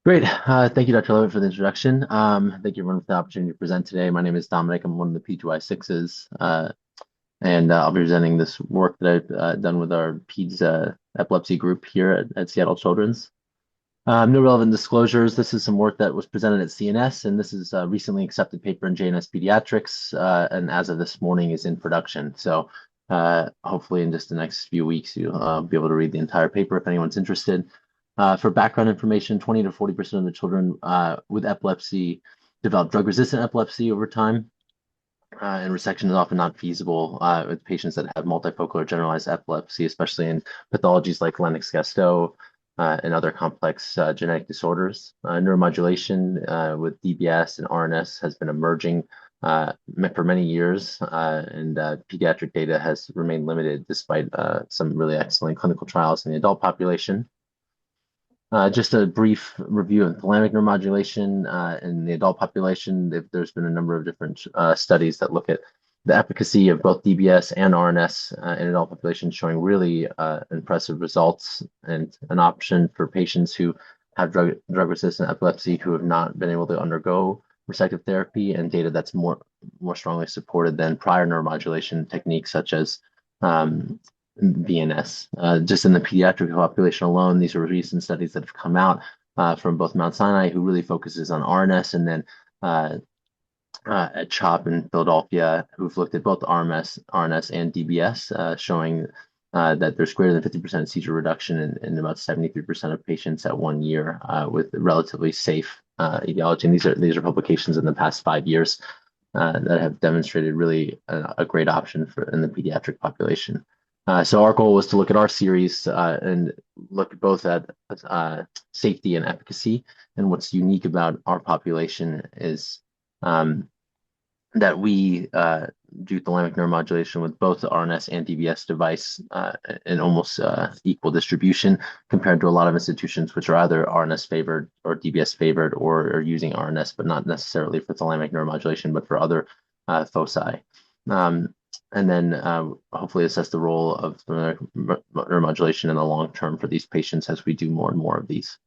Great. Thank you, Dr. Levitt, for the introduction. Thank you everyone for the opportunity to present today. My name is Dominic. I'm one of the P2I6s, and I'll be presenting this work that I've done with our PEDS epilepsy group here at Seattle Children's. No relevant disclosures. This is some work that was presented at CNS, and this is a recently accepted paper in JNS Pediatrics, and as of this morning is in production. So hopefully in just the next few weeks, you'll be able to read the entire paper if anyone's interested. For background information, 20 to 40% of the children with epilepsy develop drug-resistant epilepsy over time, and resection is often not feasible with patients that have multifocal or generalized epilepsy, especially in pathologies like Lennox-Gastaut and other complex genetic disorders. Neuromodulation with DBS and RNS has been emerging for many years, and pediatric data has remained limited despite some really excellent clinical trials in the adult population. Just a brief review of thalamic neuromodulation in the adult population. There's been a number of different studies that look at the efficacy of both DBS and RNS in adult populations, showing really impressive results and an option for patients who have drug-resistant epilepsy who have not been able to undergo resective therapy, and data that's more strongly supported than prior neuromodulation techniques such as VNS. Just in the pediatric population alone, these are recent studies that have come out from both Mount Sinai, who really focuses on RNS, and then at CHOP in Philadelphia, who've looked at both RNS and DBS, showing that there's greater than 50% seizure reduction in about 73% of patients at 1 year with relatively safe etiology. And these are publications in the past 5 years that have demonstrated really a great option in the pediatric population. So our goal was to look at our series and look both at safety and efficacy. And what's unique about our population is that we do thalamic neuromodulation with both the RNS and DBS device in almost equal distribution compared to a lot of institutions which are either RNS favored or DBS favored or are using RNS, but not necessarily for thalamic neuromodulation, but for other foci. And then hopefully assess the role of neuromodulation in the long term for these patients as we do more and more of these.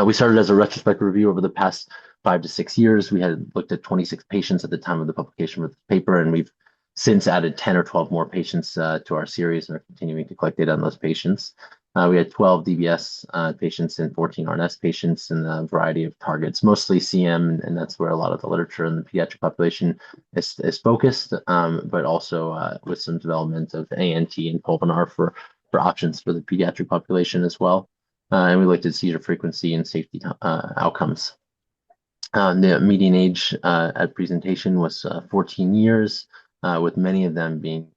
We started as a retrospective review over the past 5 to 6 years. We had looked at 26 patients at the time of the publication of the paper, and we've since added 10 or 12 more patients to our series and are continuing to collect data on those patients. We had 12 DBS patients and 14 RNS patients in a variety of targets, mostly CM, and that's where a lot of the literature in the pediatric population is focused, but also with some development of ANT and pulvinar for options for the pediatric population as well. And we looked at seizure frequency and safety outcomes. The median age at presentation was 14 years, with many of them being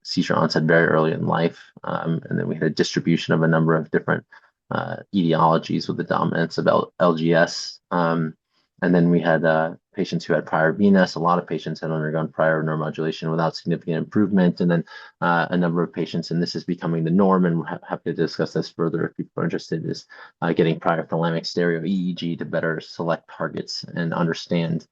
seizure onset very early in life. And then we had a distribution of a number of different etiologies with the dominance of LGS. And then we had patients who had prior VNS. A lot of patients had undergone prior neuromodulation without significant improvement. And then a number of patients, and this is becoming the norm, and we're happy to discuss this further if people are interested, is getting prior thalamic stereo EEG to better select targets and understand,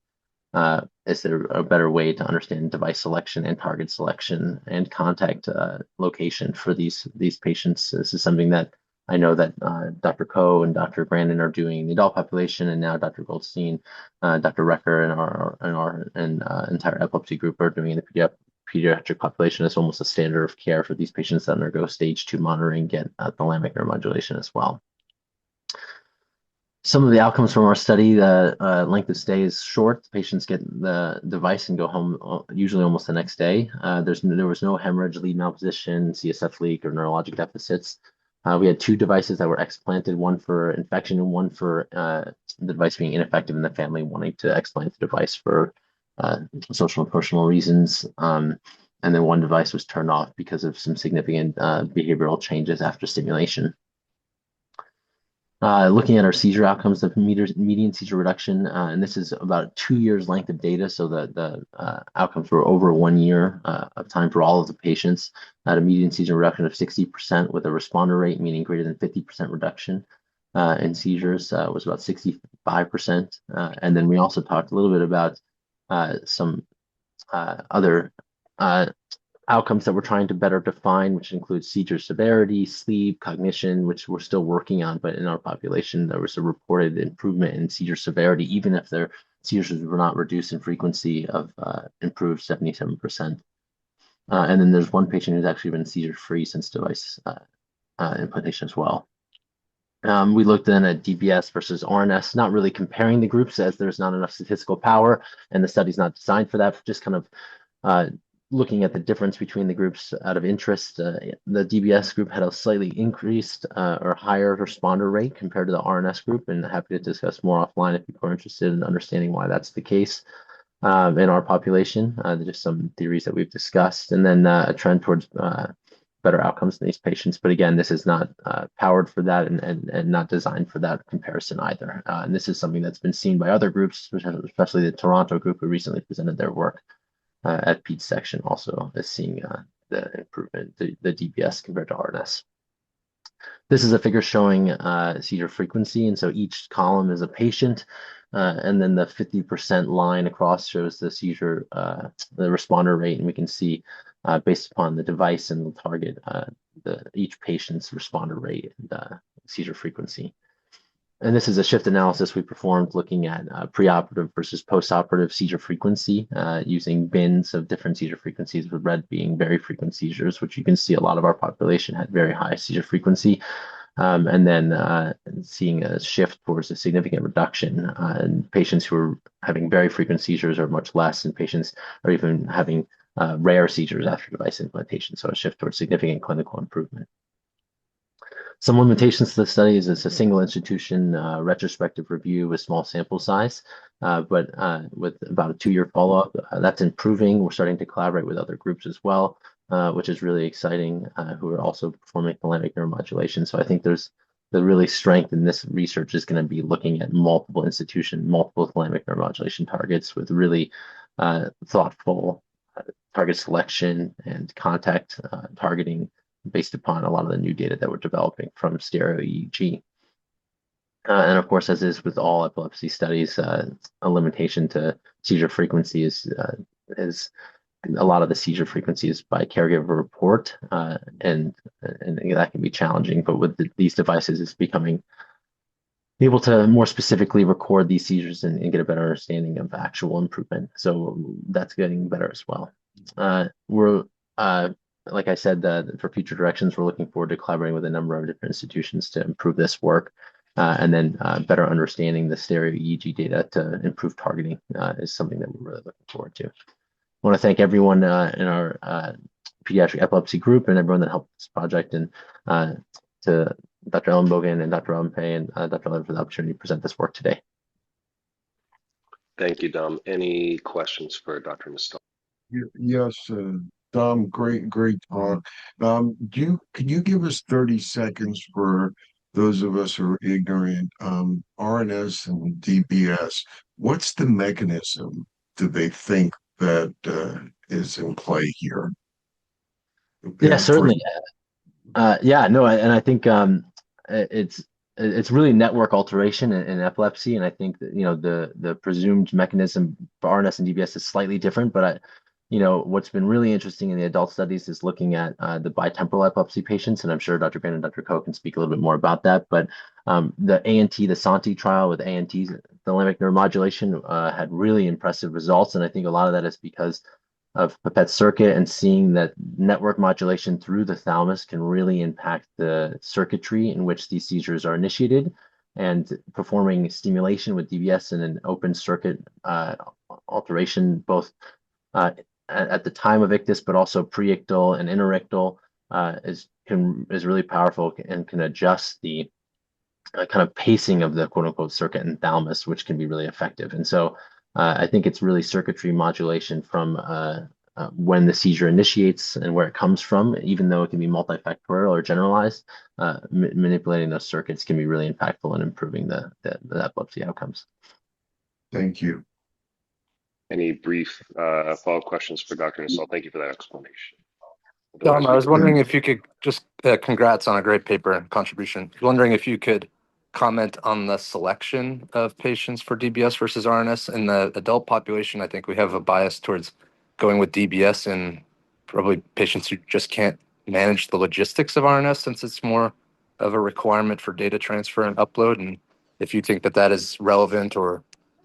is there a better way to understand device selection and target selection and contact location for these patients. This is something that I know that Dr. Coe and Dr. Brandon are doing in the adult population, and now Dr. Goldstein, Dr. Recker, and our entire epilepsy group are doing in the pediatric population. It's almost a standard of care for these patients that undergo stage 2 monitoring, get thalamic neuromodulation as well. Some of the outcomes from our study, the length of stay is short. Patients get the device and go home usually almost the next day. There was no hemorrhage, lead malposition, CSF leak, or neurologic deficits. We had 2 devices that were explanted, one for infection and one for the device being ineffective and the family wanting to explant the device for social and personal reasons. And then one device was turned off because of some significant behavioral changes after stimulation. Looking at our seizure outcomes, the median seizure reduction, and this is about 2 years length of data, so the outcomes were over 1 year of time for all of the patients, at a median seizure reduction of 60% with a responder rate, meaning greater than 50% reduction in seizures, was about 65%. And then we also talked a little bit about some other outcomes that we're trying to better define, which include seizure severity, sleep, cognition, which we're still working on. But in our population, there was a reported improvement in seizure severity, even if their seizures were not reduced in frequency of improved 77%. And then there's one patient who's actually been seizure-free since device implantation as well. We looked then at DBS versus RNS, not really comparing the groups as there's not enough statistical power and the study's not designed for that, just kind of looking at the difference between the groups out of interest. The DBS group had a slightly increased or higher responder rate compared to the RNS group, and happy to discuss more offline if people are interested in understanding why that's the case in our population. Just some theories that we've discussed, and then a trend towards better outcomes in these patients. But again, this is not powered for that and not designed for that comparison either. And this is something that's been seen by other groups, especially the Toronto group who recently presented their work at PEDS section, also is seeing the improvement, the DBS compared to RNS. This is a figure showing seizure frequency, and so each column is a patient, and then the 50% line across shows the seizure, the responder rate, and we can see based upon the device and the target, each patient's responder rate and seizure frequency. And this is a shift analysis we performed looking at preoperative versus postoperative seizure frequency using bins of different seizure frequencies, with red being very frequent seizures, which you can see a lot of our population had very high seizure frequency. And then seeing a shift towards a significant reduction in patients who are having very frequent seizures or much less, and patients are even having rare seizures after device implantation. So a shift towards significant clinical improvement. Some limitations to the study is it's a single institution retrospective review with small sample size, but with about a 2-year follow-up. That's improving. We're starting to collaborate with other groups as well, which is really exciting, who are also performing thalamic neuromodulation. So I think there's the really strength in this research is going to be looking at multiple thalamic neuromodulation targets with really thoughtful target selection and contact targeting based upon a lot of the new data that we're developing from stereo EEG. And of course, as is with all epilepsy studies, a limitation to seizure frequency is a lot of the seizure frequency is by caregiver report, and that can be challenging. But with these devices, it's becoming able to more specifically record these seizures and get a better understanding of actual improvement. So that's getting better as well. We're like I said, for future directions, we're looking forward to collaborating with a number of different institutions to improve this work, and then better understanding the stereo EEG data to improve targeting is something that we're really looking forward to. I want to thank everyone in our pediatric epilepsy group and everyone that helped this project, and to Dr. Ellenbogen and Dr. Rompe and Dr. Levitt for the opportunity to present this work today. Thank you, Dom. Any questions for Dr. Nistal? Yes, Dom, great talk. Can you give us 30 seconds for those of us who are ignorant? RNS and DBS, what's the mechanism do they think that is in play here? Yeah, certainly. Yeah, no, and I think it's really network alteration in epilepsy, and I think that the presumed mechanism for RNS and DBS is slightly different, but what's been really interesting in the adult studies is looking at the bitemporal epilepsy patients, and I'm sure Dr. Ban and Dr. Koh can speak a little bit more about that. But the the Santi trial with ANT, thalamic neuromodulation, had really impressive results, and I think a lot of that is because of Pipette circuit and seeing that network modulation through the thalamus can really impact the circuitry in which these seizures are initiated, and performing stimulation with DBS and an open circuit alteration both at the time of ictus, but also pre-ictal and interictal, is really powerful and can adjust the kind of pacing of the quote unquote circuit and thalamus, which can be really effective. And so I think it's really circuitry modulation from when the seizure initiates and where it comes from, even though it can be multifactorial or generalized, manipulating those circuits can be really impactful in improving the epilepsy outcomes. Thank you. Any brief follow-up questions for Dr. Nistal? Thank you for that explanation. Dom, I was wondering if you could just, congrats on a great paper and contribution. I was wondering if you could comment on the selection of patients for DBS versus RNS. In the adult population, I think we have a bias towards going with DBS in probably patients who just can't manage the logistics of RNS, since it's more of a requirement for data transfer and upload. And if you think that that is relevant or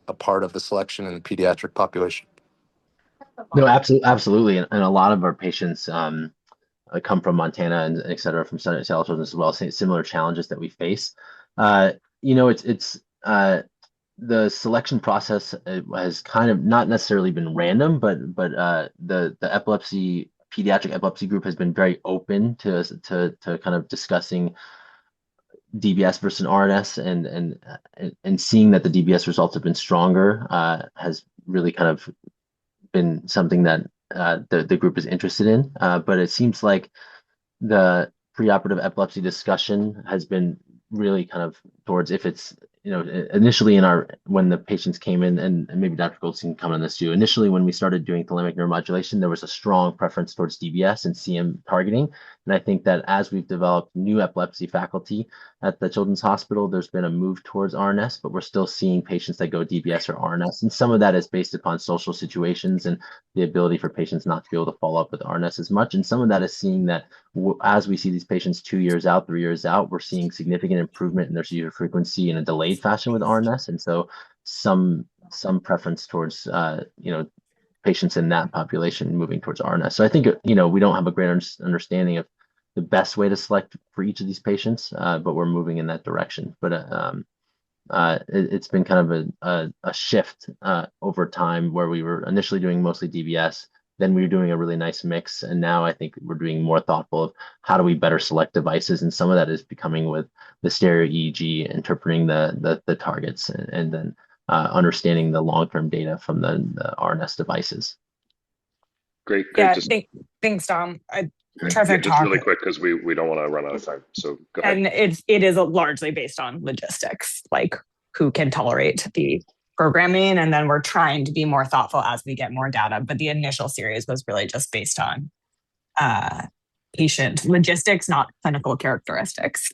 a part of the selection in the pediatric population. No, absolutely. And a lot of our patients come from Montana and et cetera, from Seattle Children's as well, similar challenges that we face. It's the selection process has kind of not necessarily been random, but the pediatric epilepsy group has been very open to kind of discussing DBS versus RNS, and seeing that the DBS results have been stronger has really kind of been something that the group is interested in. But it seems like the preoperative epilepsy discussion has been really kind of towards, if it's initially when the patients came in, and maybe Dr. Goldstein can comment on this too. Initially, when we started doing thalamic neuromodulation, there was a strong preference towards DBS and CM targeting. And I think that as we've developed new epilepsy faculty at the Children's Hospital, there's been a move towards RNS, but we're still seeing patients that go DBS or RNS. And some of that is based upon social situations and the ability for patients not to be able to follow up with RNS as much. And some of that is seeing that as we see these patients 2 years out, 3 years out, we're seeing significant improvement in their seizure frequency in a delayed fashion with RNS. And so some preference towards patients in that population moving towards RNS. So I think we don't have a great understanding of the best way to select for each of these patients, but we're moving in that direction. But it's been kind of a shift over time, where we were initially doing mostly DBS, then we were doing a really nice mix. And now I think we're being more thoughtful of how do we better select devices. And some of that is becoming with the stereo EEG, interpreting the targets, and then understanding the long-term data from the RNS devices. Great. Yeah, Just thanks, Dom. yeah, just really quick because we don't want to run out of time. So go ahead. And it is largely based on logistics, like who can tolerate the programming, and then we're trying to be more thoughtful as we get more data. But the initial series was really just based on patient logistics, not clinical characteristics.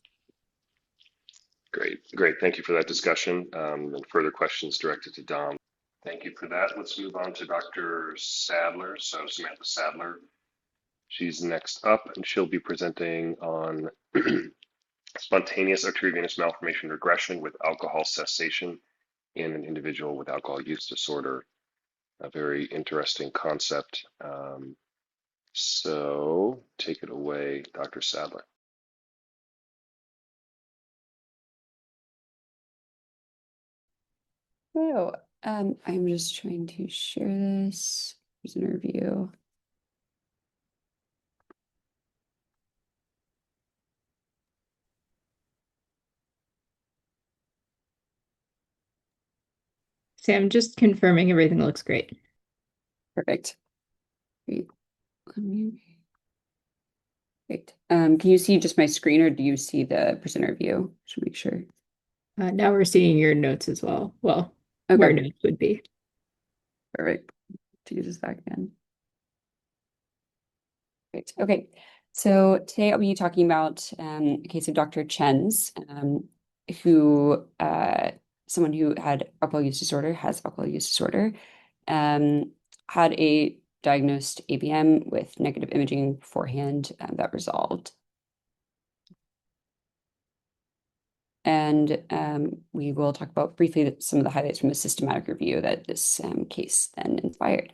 Great. Thank you for that discussion. And further questions directed to Dom. Thank you for that. Let's move on to Dr. Sadler. So Samantha Sadler, she's next up, and she'll be presenting on spontaneous arteriovenous malformation regression with alcohol cessation in an individual with alcohol use disorder. A very interesting concept. So take it away, Dr. Sadler. So I'm just trying to share this. Here's an review. Sam, just confirming everything looks great. Perfect. Wait, Great. Can you see just my screen, or do you see the presenter view? Just make sure. Now we're seeing your notes as well. Well, where notes would be. Perfect. To use this back again. Great. Okay. So today I'll be talking about a case of Dr. Chen's, who someone who had alcohol use disorder, has alcohol use disorder, had a diagnosed AVM with negative imaging beforehand that resolved. And we will talk about briefly some of the highlights from a systematic review that this case then inspired.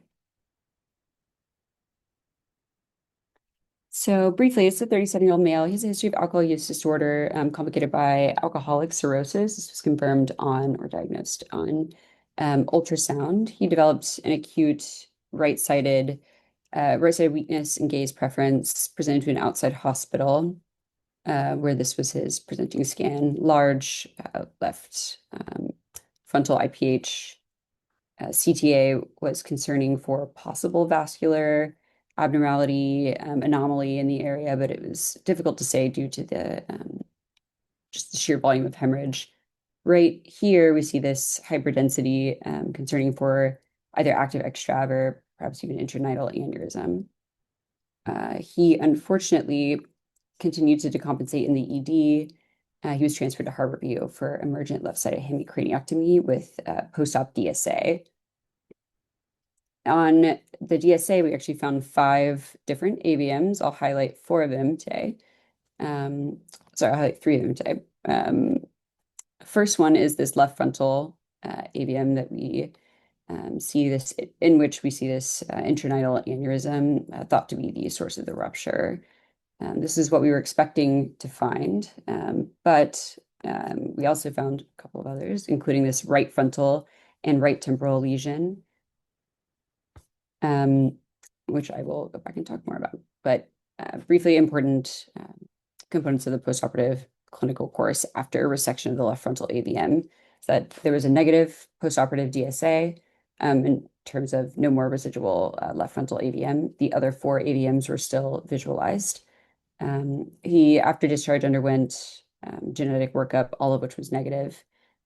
So briefly, it's a 37-year-old male. He has a history of alcohol use disorder complicated by alcoholic cirrhosis. This was confirmed on or diagnosed on ultrasound. He developed an acute right-sided weakness and gaze preference, presented to an outside hospital where this was his presenting scan. Large left frontal IPH. CTA was concerning for possible vascular abnormality, anomaly in the area, but it was difficult to say due to the just the sheer volume of hemorrhage. Right here, we see this hyperdensity concerning for either active extrav or perhaps even intranidal aneurysm. He unfortunately continued to decompensate in the ED. He was transferred to Harborview for emergent left-sided hemicraniectomy with post-op DSA. On the DSA, we actually found 5 different AVMs. I'll highlight 4 of them today. Sorry, I'll highlight 3 of them today. First one is this left frontal AVM that we see this, in which we see this intranidal aneurysm thought to be the source of the rupture. This is what we were expecting to find, but we also found a couple of others, including this right frontal and right temporal lesion, which I will go back and talk more about. But briefly, important components of the postoperative clinical course after resection of the left frontal AVM is that there was a negative postoperative DSA in terms of no more residual left frontal AVM. The other 4 AVMs were still visualized. He, after discharge, underwent genetic workup, all of which was negative.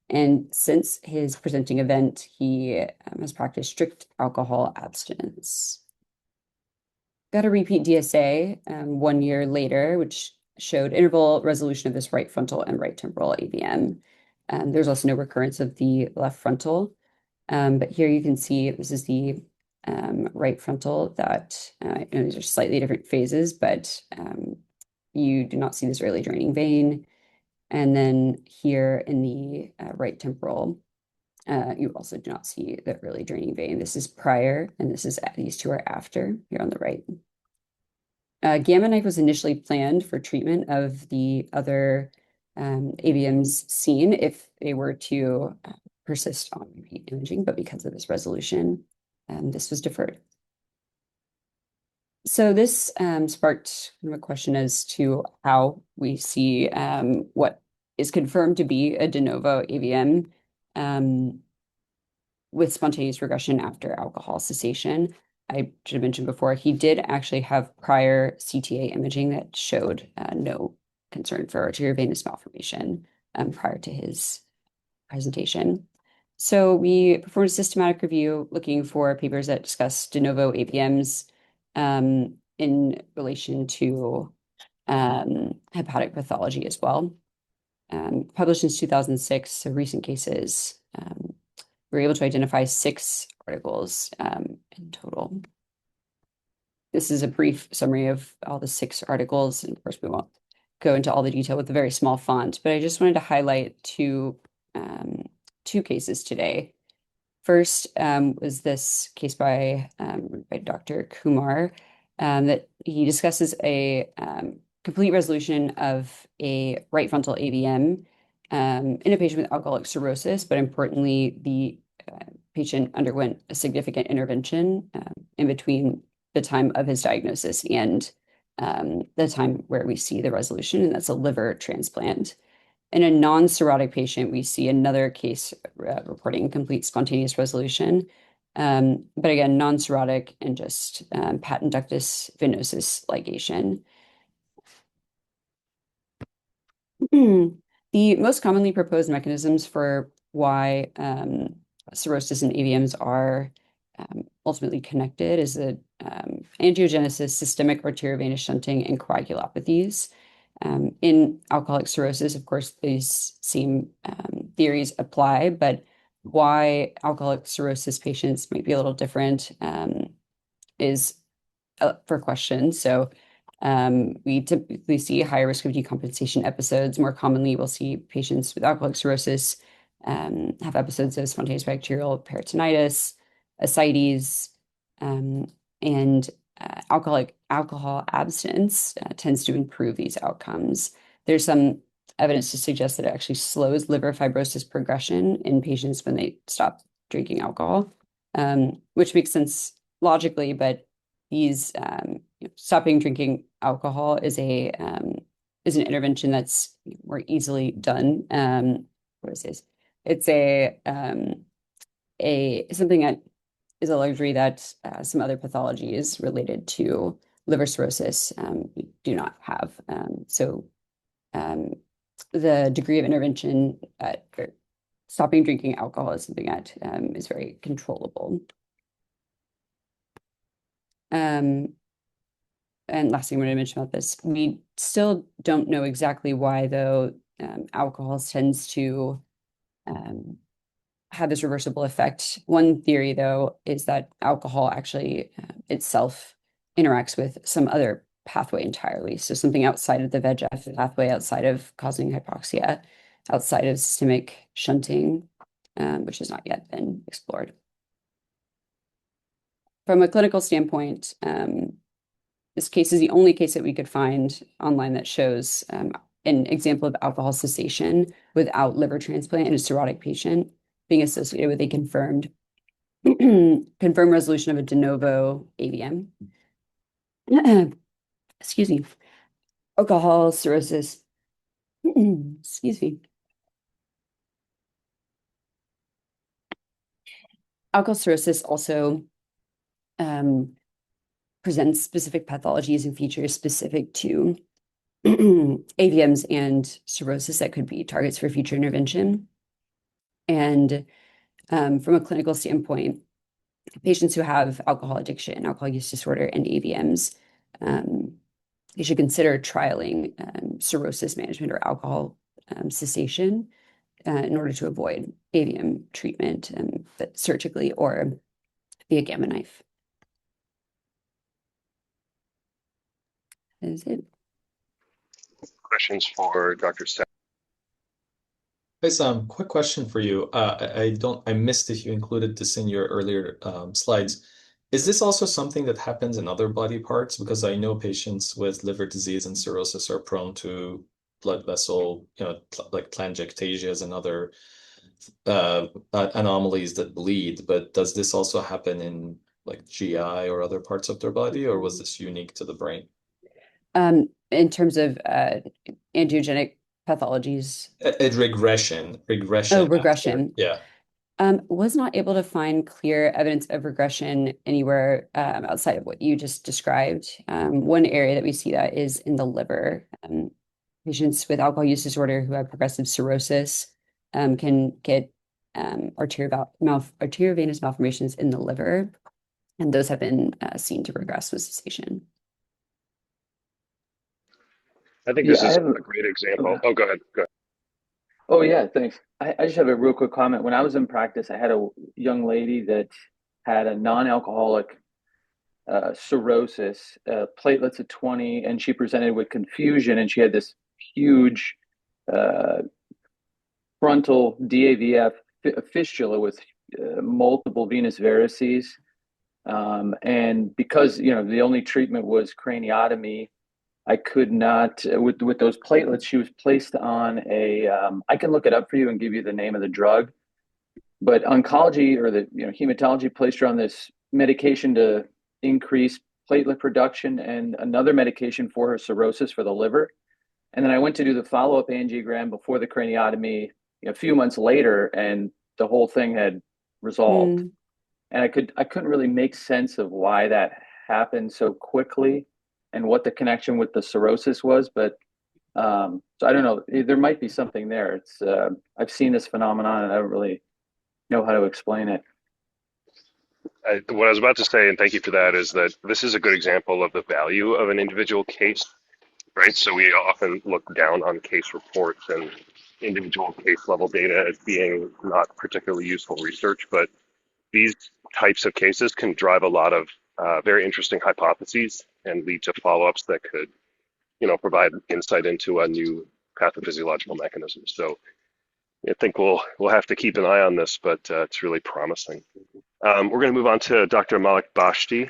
And since his presenting event, he has practiced strict alcohol abstinence. Got a repeat DSA 1 year later, which showed interval resolution of this right frontal and right temporal AVM. There's also no recurrence of the left frontal. But here you can see this is the right frontal that, these are slightly different phases, but you do not see this early draining vein. And then here in the right temporal, you also do not see the early draining vein. This is prior, and these 2 are after here on the right. Gamma knife was initially planned for treatment of the other AVMs seen if they were to persist on repeat imaging, but because of this resolution, this was deferred. So this sparked kind of a question as to how we see what is confirmed to be a de novo AVM with spontaneous regression after alcohol cessation. I should have mentioned before, he did actually have prior CTA imaging that showed no concern for arteriovenous malformation prior to his presentation. So we performed a systematic review looking for papers that discuss de novo AVMs in relation to hepatic pathology as well. Published since 2006, so recent cases. We were able to identify 6 articles in total. This is a brief summary of all the 6 articles, and of course we won't go into all the detail with a very small font, but I just wanted to highlight two cases today. First was this case by Dr. Kumar that he discusses a complete resolution of a right frontal AVM in a patient with alcoholic cirrhosis, but importantly, the patient underwent a significant intervention in between the time of his diagnosis and the time where we see the resolution, and that's a liver transplant. In a non-cirrhotic patient, we see another case reporting complete spontaneous resolution, but again, non-cirrhotic and just patent ductus venosus ligation. The most commonly proposed mechanisms for why cirrhosis and AVMs are ultimately connected is the angiogenesis, systemic arteriovenous shunting, and coagulopathies. In alcoholic cirrhosis, of course, these same theories apply, but why alcoholic cirrhosis patients might be a little different is up for question. So we typically see higher risk of decompensation episodes. More commonly, we'll see patients with alcoholic cirrhosis have episodes of spontaneous bacterial peritonitis, ascites, and alcohol abstinence tends to improve these outcomes. There's some evidence to suggest that it actually slows liver fibrosis progression in patients when they stop drinking alcohol, which makes sense logically, but these stopping drinking alcohol is an intervention that's more easily done. What is this? It's something that is a luxury that some other pathologies related to liver cirrhosis do not have. So the degree of intervention for stopping drinking alcohol is something that is very controllable. And last thing I want to mention about this, we still don't know exactly why, though, alcohol tends to have this reversible effect. One theory, though, is that alcohol actually itself interacts with some other pathway entirely. So something outside of the VEGF pathway, outside of causing hypoxia, outside of systemic shunting, which has not yet been explored. From a clinical standpoint, this case is the only case that we could find online that shows an example of alcohol cessation without liver transplant in a cirrhotic patient being associated with a confirmed resolution of a de novo AVM. Excuse me. Alcohol cirrhosis. Excuse me. Alcohol cirrhosis also presents specific pathologies and features specific to AVMs and cirrhosis that could be targets for future intervention. And from a clinical standpoint, patients who have alcohol addiction, alcohol use disorder, and AVMs, you should consider trialing cirrhosis management or alcohol cessation in order to avoid AVM treatment surgically or via gamma knife. That is it. Questions for Dr. Sadler? Hey, Sam, quick question for you. I missed if you included this in your earlier slides. Is this also something that happens in other body parts? Because I know patients with liver disease and cirrhosis are prone to blood vessel, like telangiectasias and other anomalies that bleed. But does this also happen in like GI or other parts of their body, or was this unique to the brain? In terms of angiogenic pathologies. Regression. Oh, regression. Yeah. Was not able to find clear evidence of regression anywhere outside of what you just described. One area that we see that is in the liver. Patients with alcohol use disorder who have progressive cirrhosis can get arteriovenous malformations in the liver, and those have been seen to regress with cessation. I think this is a great example. Oh, go ahead. Go ahead. Oh, yeah, thanks. I just have a real quick comment. When I was in practice, I had a young lady that had a non-alcoholic cirrhosis, platelets at 20, and she presented with confusion, and she had this huge frontal DAVF fistula with multiple venous varices. And because, the only treatment was craniotomy, I could not, with those platelets, she was placed on I can look it up for you and give you the name of the drug, but oncology or the hematology placed her on this medication to increase platelet production and another medication for her cirrhosis for the liver. And then I went to do the follow-up angiogram before the craniotomy a few months later, and the whole thing had resolved. And I couldn't really make sense of why that happened so quickly and what the connection with the cirrhosis was, but so I don't know. There might be something there. It's I've seen this phenomenon, and I don't really know how to explain it. What I was about to say, and thank you for that, is that this is a good example of the value of an individual case, right? So we often look down on case reports and individual case level data as being not particularly useful research, but these types of cases can drive a lot of very interesting hypotheses and lead to follow-ups that could, provide insight into a new pathophysiological mechanism. So I think we'll have to keep an eye on this, but it's really promising. We're going to move on to Dr. Malek Bashti,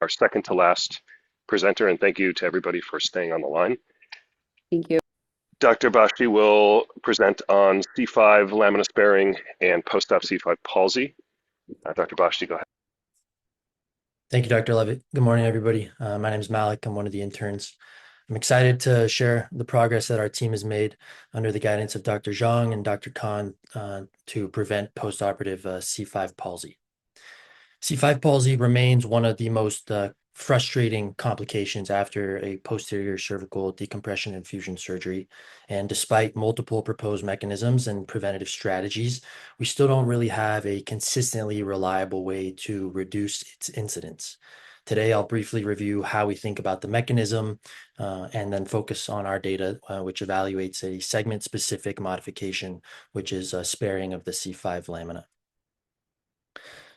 our second to last presenter, and thank you to everybody for staying on the line. Thank you. Dr. Bashti will present on C5 lamina sparing and post-op C5 palsy. Dr. Bashti, go ahead. Thank you, Dr. Levitt. Good morning, everybody. My name is Malek. I'm one of the interns. I'm excited to share the progress that our team has made under the guidance of Dr. Zhang and Dr. Khan to prevent postoperative C5 palsy. C5 palsy remains one of the most frustrating complications after a posterior cervical decompression and fusion surgery. And despite multiple proposed mechanisms and preventative strategies, we still don't really have a consistently reliable way to reduce its incidence. Today, I'll briefly review how we think about the mechanism and then focus on our data, which evaluates a segment-specific modification, which is sparing of the C5 lamina.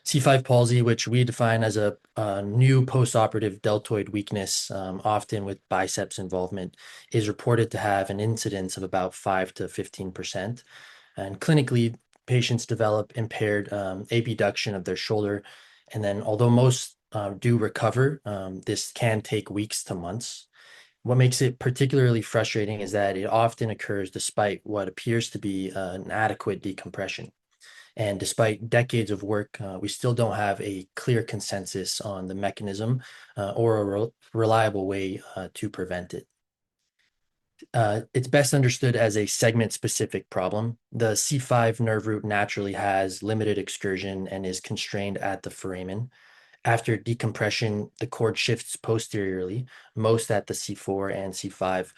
C5 palsy, which we define as a new postoperative deltoid weakness, often with biceps involvement, is reported to have an incidence of about 5 to 15%. And clinically, patients develop impaired abduction of their shoulder. And then although most do recover, this can take weeks to months. What makes it particularly frustrating is that it often occurs despite what appears to be an adequate decompression. And despite decades of work, we still don't have a clear consensus on the mechanism or a reliable way to prevent it. It's best understood as a segment-specific problem. The C5 nerve root naturally has limited excursion and is constrained at the foramen. After decompression, the cord shifts posteriorly, most at the C4 and C5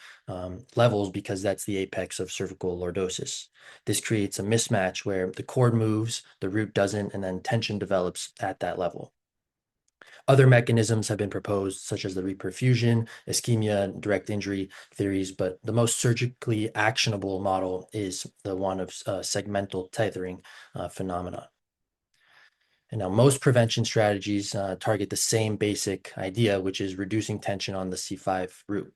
levels, because that's the apex of cervical lordosis. This creates a mismatch where the cord moves, the root doesn't, and then tension develops at that level. Other mechanisms have been proposed, such as the reperfusion, ischemia, direct injury theories, but the most surgically actionable model is the one of segmental tethering phenomena. And now most prevention strategies target the same basic idea, which is reducing tension on the C5 root.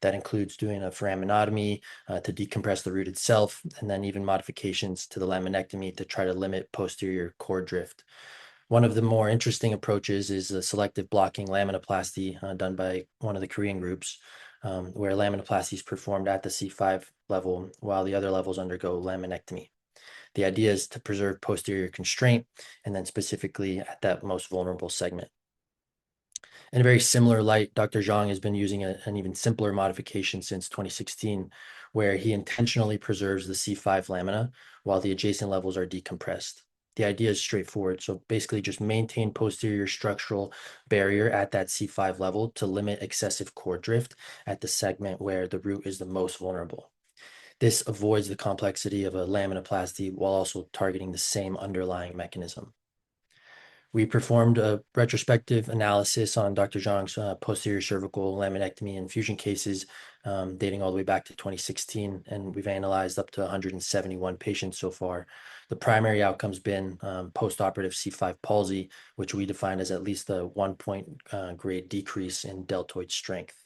That includes doing a foraminotomy to decompress the root itself, and then even modifications to the laminectomy to try to limit posterior cord drift. One of the more interesting approaches is the selective blocking laminoplasty done by one of the Korean groups, where laminoplasty is performed at the C5 level while the other levels undergo laminectomy. The idea is to preserve posterior constraint, and then specifically at that most vulnerable segment. In a very similar light, Dr. Zhang has been using an even simpler modification since 2016, where he intentionally preserves the C5 lamina while the adjacent levels are decompressed. The idea is straightforward. So basically just maintain posterior structural barrier at that C5 level to limit excessive core drift at the segment where the root is the most vulnerable. This avoids the complexity of a laminoplasty while also targeting the same underlying mechanism. We performed a retrospective analysis on Dr. Zhang's posterior cervical laminectomy and fusion cases dating all the way back to 2016, and we've analyzed up to 171 patients so far. The primary outcome's been postoperative C5 palsy, which we define as at least a 1-point grade decrease in deltoid strength.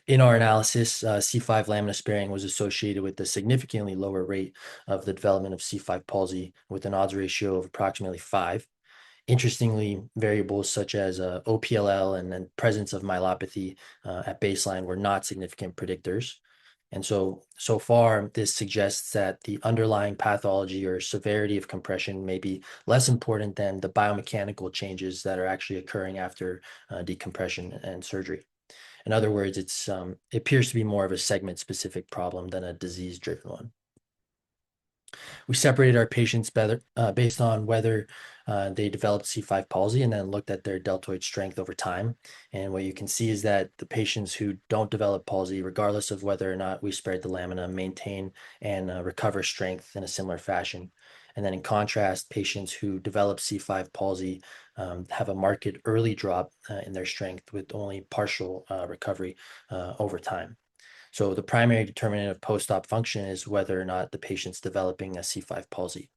In our analysis, C5 lamina sparing was associated with a significantly lower rate of the development of C5 palsy with an odds ratio of approximately 5. Interestingly, variables such as OPLL and then presence of myelopathy at baseline were not significant predictors. And so far, this suggests that the underlying pathology or severity of compression may be less important than the biomechanical changes that are actually occurring after decompression and surgery. In other words, it appears to be more of a segment-specific problem than a disease-driven one. We separated our patients based on whether they developed C5 palsy and then looked at their deltoid strength over time. And what you can see is that the patients who don't develop palsy, regardless of whether or not we spared the lamina, maintain and recover strength in a similar fashion. And then in contrast, patients who develop C5 palsy have a marked early drop in their strength with only partial recovery over time. So the primary determinant of post-op function is whether or not the patient's developing a C5 palsy.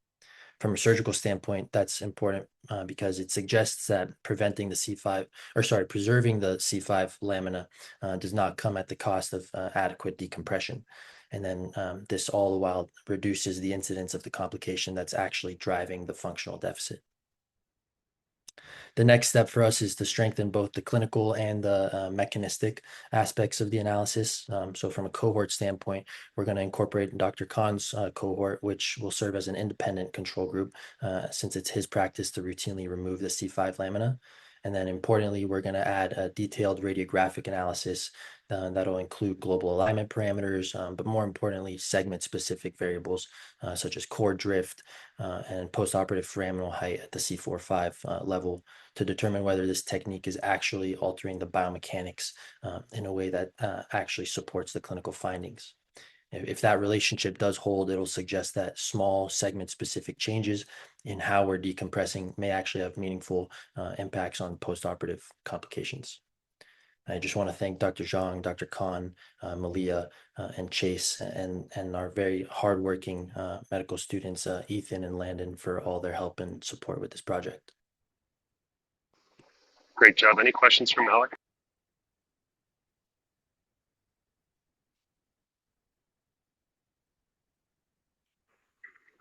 From a surgical standpoint, that's important because it suggests that preserving the C5 lamina does not come at the cost of adequate decompression. And then this all the while reduces the incidence of the complication that's actually driving the functional deficit. The next step for us is to strengthen both the clinical and the mechanistic aspects of the analysis. So from a cohort standpoint, we're going to incorporate Dr. Khan's cohort, which will serve as an independent control group since it's his practice to routinely remove the C5 lamina. And then importantly, we're going to add a detailed radiographic analysis that'll include global alignment parameters, but more importantly, segment-specific variables such as core drift and postoperative foraminal height at the C4-5 level to determine whether this technique is actually altering the biomechanics in a way that actually supports the clinical findings. If that relationship does hold, it'll suggest that small segment-specific changes in how we're decompressing may actually have meaningful impacts on postoperative complications. I just want to thank Dr. Zhang, Dr. Khan, Malia, and Chase, and our very hardworking medical students, Ethan and Landon, for all their help and support with this project. Great job. Any questions from Malek?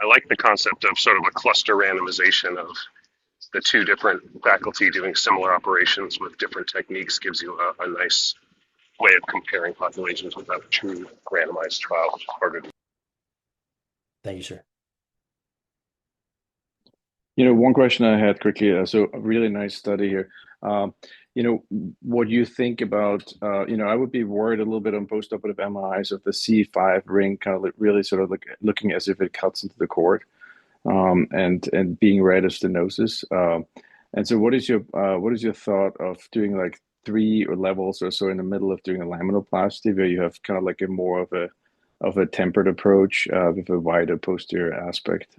I like the concept of sort of a cluster randomization of the two different faculty doing similar operations with different techniques gives you a nice way of comparing populations without a true randomized trial, which is harder to do. Thank you, sir. One question I had quickly, so a really nice study here. What you think about, I would be worried a little bit on postoperative MRIs of the C5 ring kind of really sort of looking as if it cuts into the cord and being red as stenosis. And so what is your thought of doing like 3 levels or so in the middle of doing a laminoplasty where you have kind of like a more of a tempered approach with a wider posterior aspect?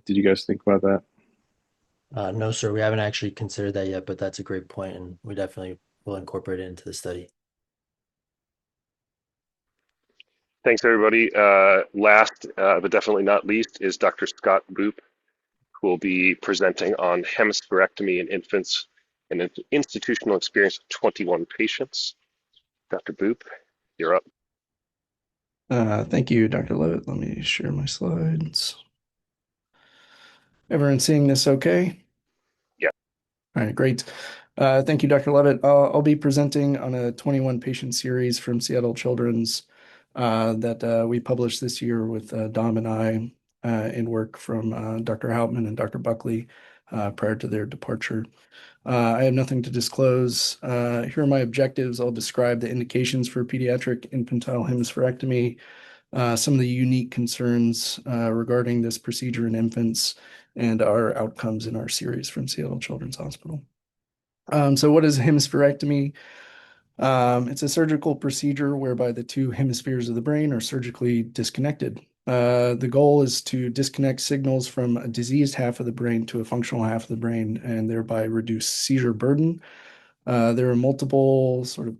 Did you guys think about that? No, sir, we haven't actually considered that yet, but that's a great point, and we definitely will incorporate it into the study. Thanks, everybody. Last, but definitely not least, is Dr. Scott Boop, who will be presenting on hemispherectomy in infants and an institutional experience of 21 patients. Dr. Boop, you're up. Thank you, Dr. Levitt. Let me share my slides. Everyone seeing this okay? Yeah. All right, great. Thank you, Dr. Levitt. I'll be presenting on a 21 patient series from Seattle Children's that we published this year with Dom and I. in work from Dr. Hauptman and Dr. Buckley prior to their departure. I have nothing to disclose. Here are my objectives. I'll describe the indications for pediatric infantile hemispherectomy, some of the unique concerns regarding this procedure in infants, and our outcomes in our series from Seattle Children's Hospital. So what is a hemispherectomy? It's a surgical procedure whereby the two hemispheres of the brain are surgically disconnected. The goal is to disconnect signals from a diseased half of the brain to a functional half of the brain and thereby reduce seizure burden. There are multiple sort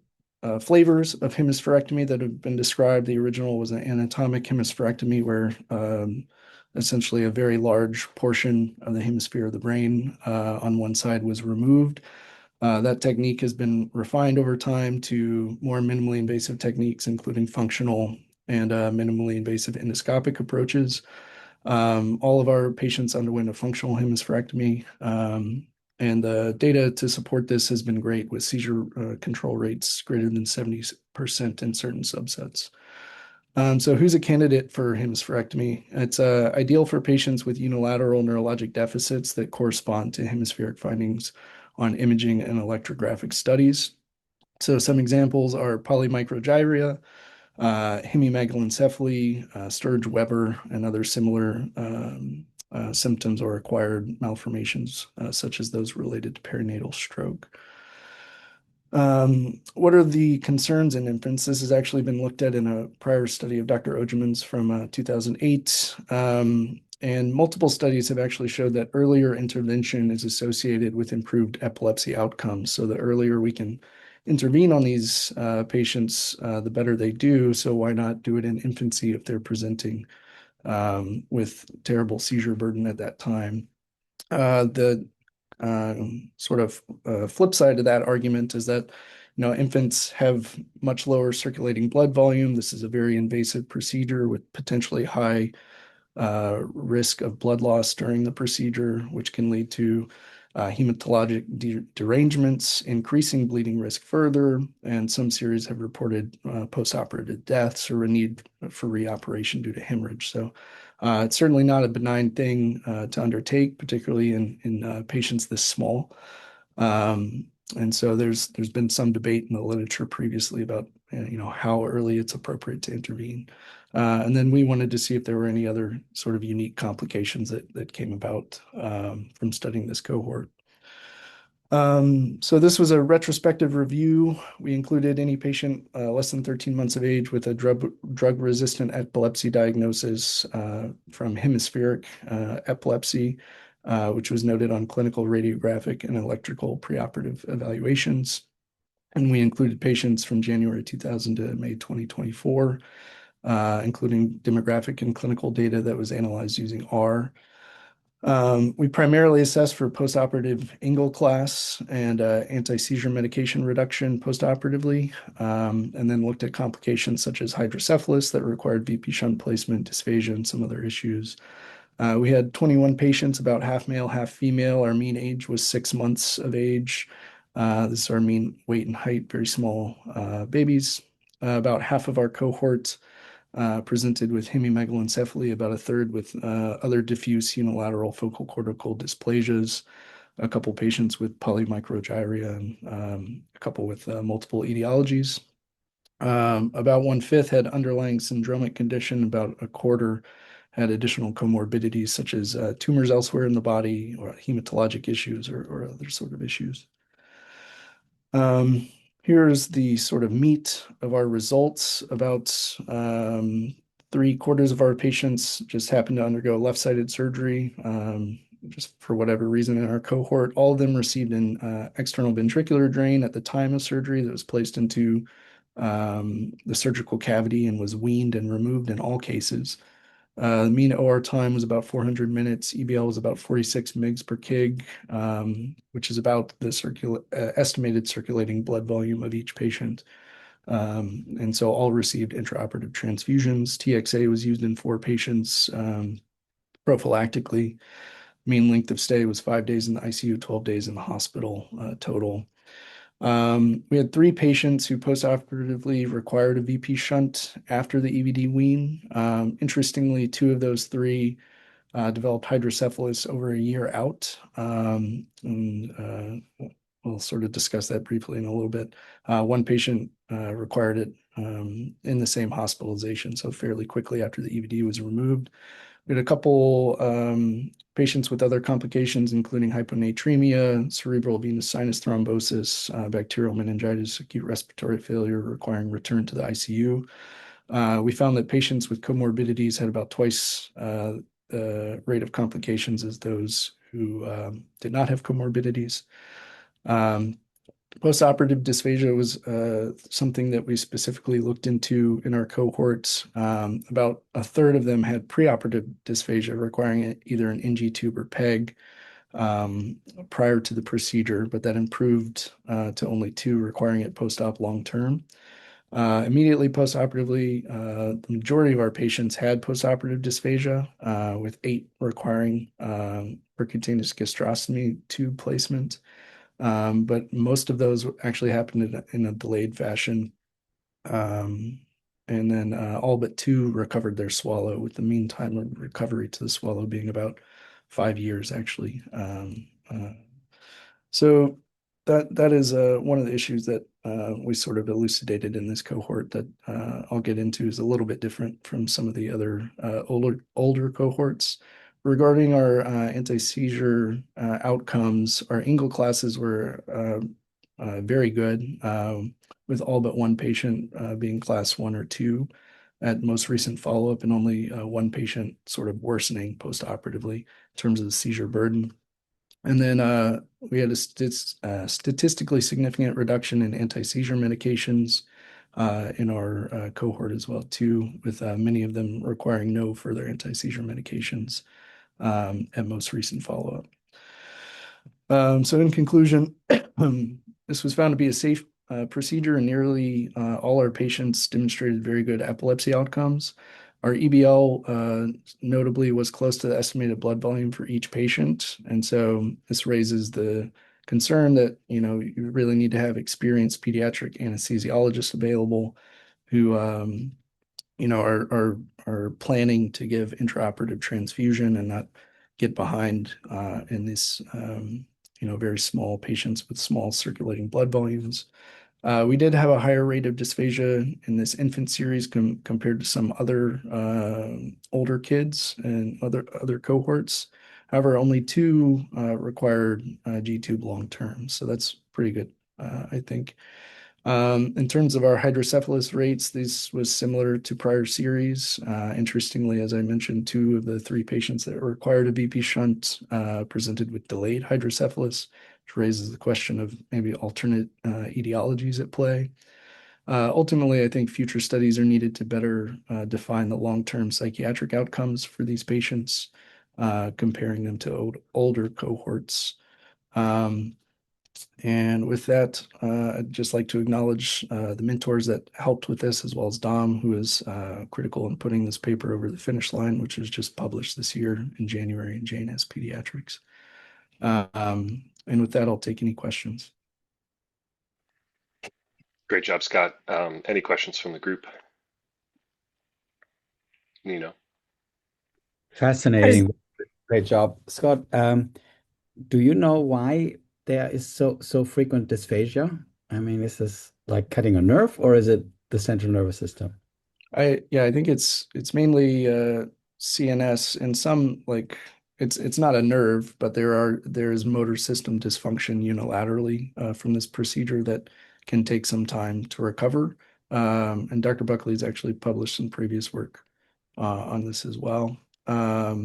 of flavors of hemispherectomy that have been described. The original was an anatomic hemispherectomy where essentially a very large portion of the hemisphere of the brain on one side was removed. That technique has been refined over time to more minimally invasive techniques, including functional and minimally invasive endoscopic approaches. All of our patients underwent a functional hemispherectomy, and the data to support this has been great with seizure control rates greater than 70% in certain subsets. So who's a candidate for hemispherectomy? It's ideal for patients with unilateral neurologic deficits that correspond to hemispheric findings on imaging and electrographic studies. So some examples are polymicrogyria, hemimegalencephaly, Sturge-Weber, and other similar symptoms or acquired malformations, such as those related to perinatal stroke. What are the concerns in infants? This has actually been looked at in a prior study of Dr. Ogerman's from 2008. And multiple studies have actually showed that earlier intervention is associated with improved epilepsy outcomes. So the earlier we can intervene on these patients, the better they do. So why not do it in infancy if they're presenting with terrible seizure burden at that time? The sort of flip side of that argument is that infants have much lower circulating blood volume. This is a very invasive procedure with potentially high risk of blood loss during the procedure, which can lead to hematologic derangements, increasing bleeding risk further, and some series have reported postoperative deaths or a need for reoperation due to hemorrhage. So it's certainly not a benign thing to undertake, particularly in patients this small. And so there's been some debate in the literature previously about how early it's appropriate to intervene. And then we wanted to see if there were any other sort of unique complications that came about from studying this cohort. So this was a retrospective review. We included any patient less than 13 months of age with a drug-resistant epilepsy diagnosis from hemispheric epilepsy, which was noted on clinical radiographic and electrical preoperative evaluations. And we included patients from January 2000 to May 2024, including demographic and clinical data that was analyzed using R. We primarily assessed for postoperative Engel class and anti-seizure medication reduction postoperatively, and then looked at complications such as hydrocephalus that required VP shunt placement, dysphagia, and some other issues. We had 21 patients, about half male, half female. Our mean age was 6 months of age. This is our mean weight and height, very small babies. About half of our cohort presented with hemimegalencephaly, about a third with other diffuse unilateral focal cortical dysplasias, a couple patients with polymicrogyria, and a couple with multiple etiologies. About 1/5 had underlying syndromic condition, about a quarter had additional comorbidities such as tumors elsewhere in the body or hematologic issues or other sort of issues. Here's the sort of meat of our results. About 3/4 of our patients just happened to undergo left-sided surgery, just for whatever reason in our cohort. All of them received an external ventricular drain at the time of surgery that was placed into the surgical cavity and was weaned and removed in all cases. The mean OR time was about 400 minutes. EBL was about 46 mg per kg, which is about the estimated circulating blood volume of each patient. And so all received intraoperative transfusions. TXA was used in 4 patients prophylactically. Mean length of stay was 5 days in the ICU, 12 days in the hospital total. We had 3 patients who postoperatively required a VP shunt after the EVD wean. Interestingly, 2 of those 3 developed hydrocephalus over a year out. We'll sort of discuss that briefly in a little bit. 1 patient required it in the same hospitalization, so fairly quickly after the EVD was removed. We had a couple patients with other complications, including hyponatremia, cerebral venous sinus thrombosis, bacterial meningitis, acute respiratory failure requiring return to the ICU. We found that patients with comorbidities had about twice the rate of complications as those who did not have comorbidities. Postoperative dysphagia was something that we specifically looked into in our cohorts. About a third of them had preoperative dysphagia requiring either an NG tube or PEG prior to the procedure, but that improved to only 2 requiring it post-op long-term. Immediately postoperatively, the majority of our patients had postoperative dysphagia, with 8 requiring percutaneous gastrostomy tube placement. But most of those actually happened in a delayed fashion. And then all but 2 recovered their swallow, with the mean time of recovery to the swallow being about 5 years, actually. So that is one of the issues that we sort of elucidated in this cohort that I'll get into is a little bit different from some of the other older cohorts. Regarding our anti-seizure outcomes, our Engel classes were very good, with all but 1 patient being class 1 or 2 at most recent follow-up, and only 1 patient sort of worsening post-operatively in terms of the seizure burden. And then we had a statistically significant reduction in anti-seizure medications in our cohort as well, too, with many of them requiring no further anti-seizure medications at most recent follow-up. So in conclusion, this was found to be a safe procedure, and nearly all our patients demonstrated very good epilepsy outcomes. Our EBL notably was close to the estimated blood volume for each patient. And so this raises the concern that, you really need to have experienced pediatric anesthesiologists available who, are planning to give intraoperative transfusion and not get behind in this, very small patients with small circulating blood volumes. We did have a higher rate of dysphagia in this infant series compared to some other older kids and other cohorts. However, only 2 required G-tube long-term, so that's pretty good, I think. In terms of our hydrocephalus rates, this was similar to prior series. Interestingly, as I mentioned, 2 of the 3 patients that required a VP shunt presented with delayed hydrocephalus, which raises the question of maybe alternate etiologies at play. Ultimately, I think future studies are needed to better define the long-term psychiatric outcomes for these patients, comparing them to older cohorts. And with that, I'd just like to acknowledge the mentors that helped with this, as well as Dom, who is critical in putting this paper over the finish line, which was just published this year in January in JNS Pediatrics. And with that, I'll take any questions. Great job, Scott. Any questions from the group? Nino. Fascinating. Great job, Scott. Do you know why there is so frequent dysphagia? I mean, is this like cutting a nerve, or is it the central nervous system? I think it's mainly CNS, and some, like, it's not a nerve, but there is motor system dysfunction unilaterally from this procedure that can take some time to recover. And Dr. Buckley's actually published some previous work on this as well. I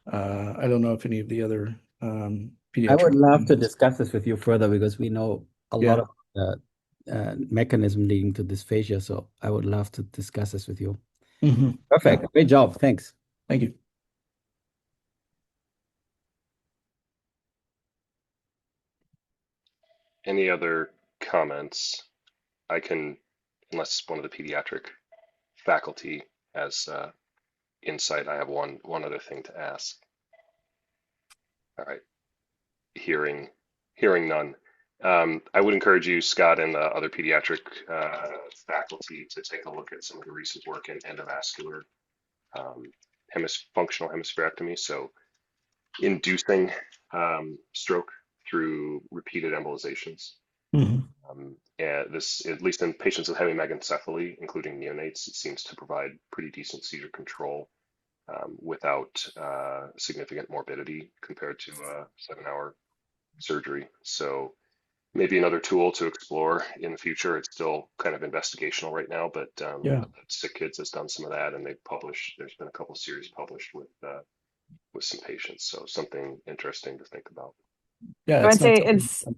don't know if any of the other pediatric. I would love to discuss this with you further, because we know a lot of mechanism leading to dysphagia. So I would love to discuss this with you. Perfect. Great job. Thanks. Thank you. Any other comments? I can, unless one of the pediatric faculty has insight, I have one other thing to ask. All right. Hearing none. I would encourage you, Scott, and the other pediatric faculty to take a look at some of the recent work in endovascular um, functional hemispherectomy. So inducing stroke through repeated embolizations. And this, at least in patients with heavy megacephaly, including neonates, it seems to provide pretty decent seizure control without significant morbidity compared to a 7-hour surgery. So maybe another tool to explore in the future. It's still kind of investigational right now, but Sick Kids has done some of that, and they've published. There's been a couple series published with some patients, so something interesting to think about. I would say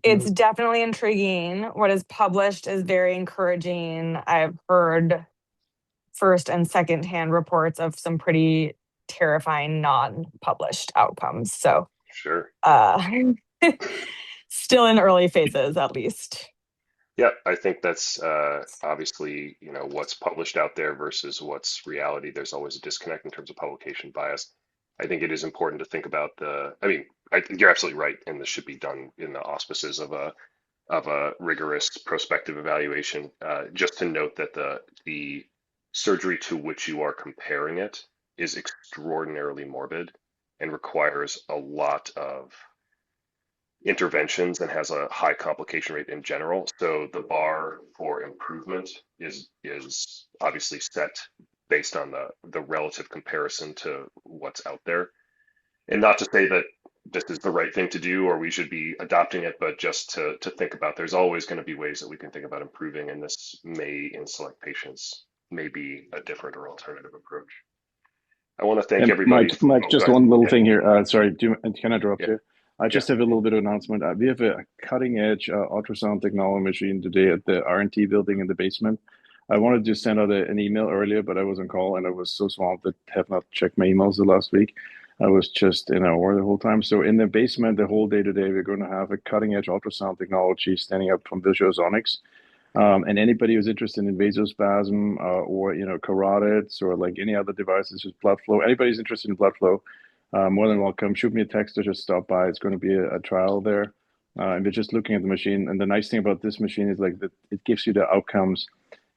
it's definitely intriguing. What is published is very encouraging. I've heard first and second hand reports of some pretty terrifying non-published outcomes. So sure. Still in early phases, at least. Yeah, I think that's obviously, what's published out there versus what's reality. There's always a disconnect in terms of publication bias. I think it is important to think about I think you're absolutely right, and this should be done in the auspices of a rigorous prospective evaluation. Just to note that the surgery to which you are comparing it is extraordinarily morbid and requires a lot of interventions and has a high complication rate in general. So the bar for improvement is obviously set based on the relative comparison to what's out there. And not to say that this is the right thing to do or we should be adopting it, but just to think about there's always going to be ways that we can think about improving, and this may, in select patients, may be a different or alternative approach. I want to thank everybody. Mike, just one little thing here. Sorry, can I interrupt you? I just have a little bit of announcement. We have a cutting-edge ultrasound technology machine today at the R&T building in the basement. I wanted to send out an email earlier, but I was on call and I was so swamped that I have not checked my emails the last week. I was just in our the whole time. So in the basement, the whole day today, we're going to have a cutting-edge ultrasound technology standing up from Visuosonics. And anybody who's interested in vasospasm or carotids or like any other devices with blood flow, anybody's interested in blood flow, more than welcome. Shoot me a text or just stop by. It's going to be a trial there. And we're just looking at the machine. And the nice thing about this machine is like that it gives you the outcomes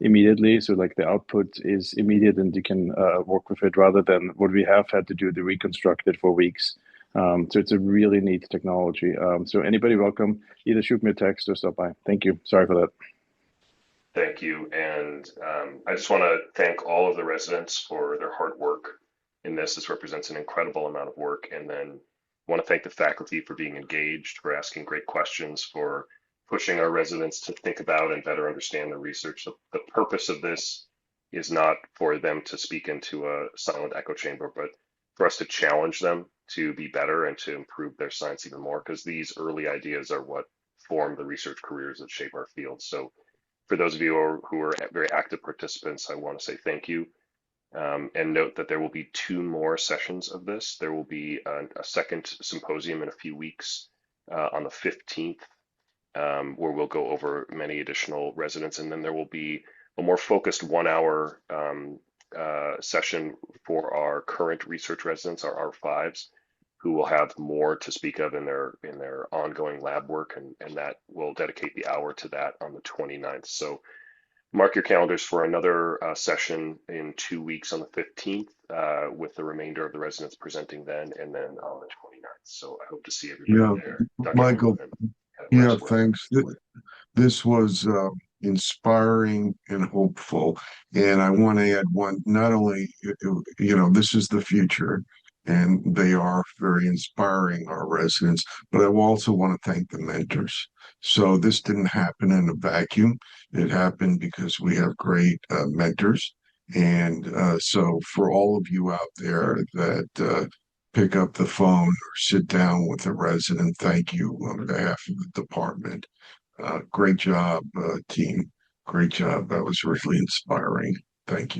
immediately. So like the output is immediate and you can work with it rather than what we have had to do to reconstruct it for weeks. So it's a really neat technology. So anybody welcome, either shoot me a text or stop by. Thank you. Sorry for that. Thank you. And I just want to thank all of the residents for their hard work in this. This represents an incredible amount of work. And then want to thank the faculty for being engaged, for asking great questions, for pushing our residents to think about and better understand the research. The purpose of this is not for them to speak into a silent echo chamber, but for us to challenge them to be better and to improve their science even more, because these early ideas are what form the research careers that shape our field. So for those of you who are very active participants, I want to say thank you. And note that there will be 2 more sessions of this. There will be a second symposium in a few weeks on the 15th, where we'll go over many additional residents. And then there will be a more focused 1-hour session for our current research residents, our R5s, who will have more to speak of in their ongoing lab work. And that will dedicate the hour to that on the 29th. So mark your calendars for another session in 2 weeks on the 15th with the remainder of the residents presenting then, and then on the 29th. So I hope to see everybody there. Michael, thanks. This was inspiring and hopeful. And I want to add one, not only, this is the future, and they are very inspiring, our residents, but I also want to thank the mentors. So this didn't happen in a vacuum. It happened because we have great mentors. And so for all of you out there that pick up the phone or sit down with a resident, thank you on behalf of the department. Great job, team. Great job. That was really inspiring. Thank you.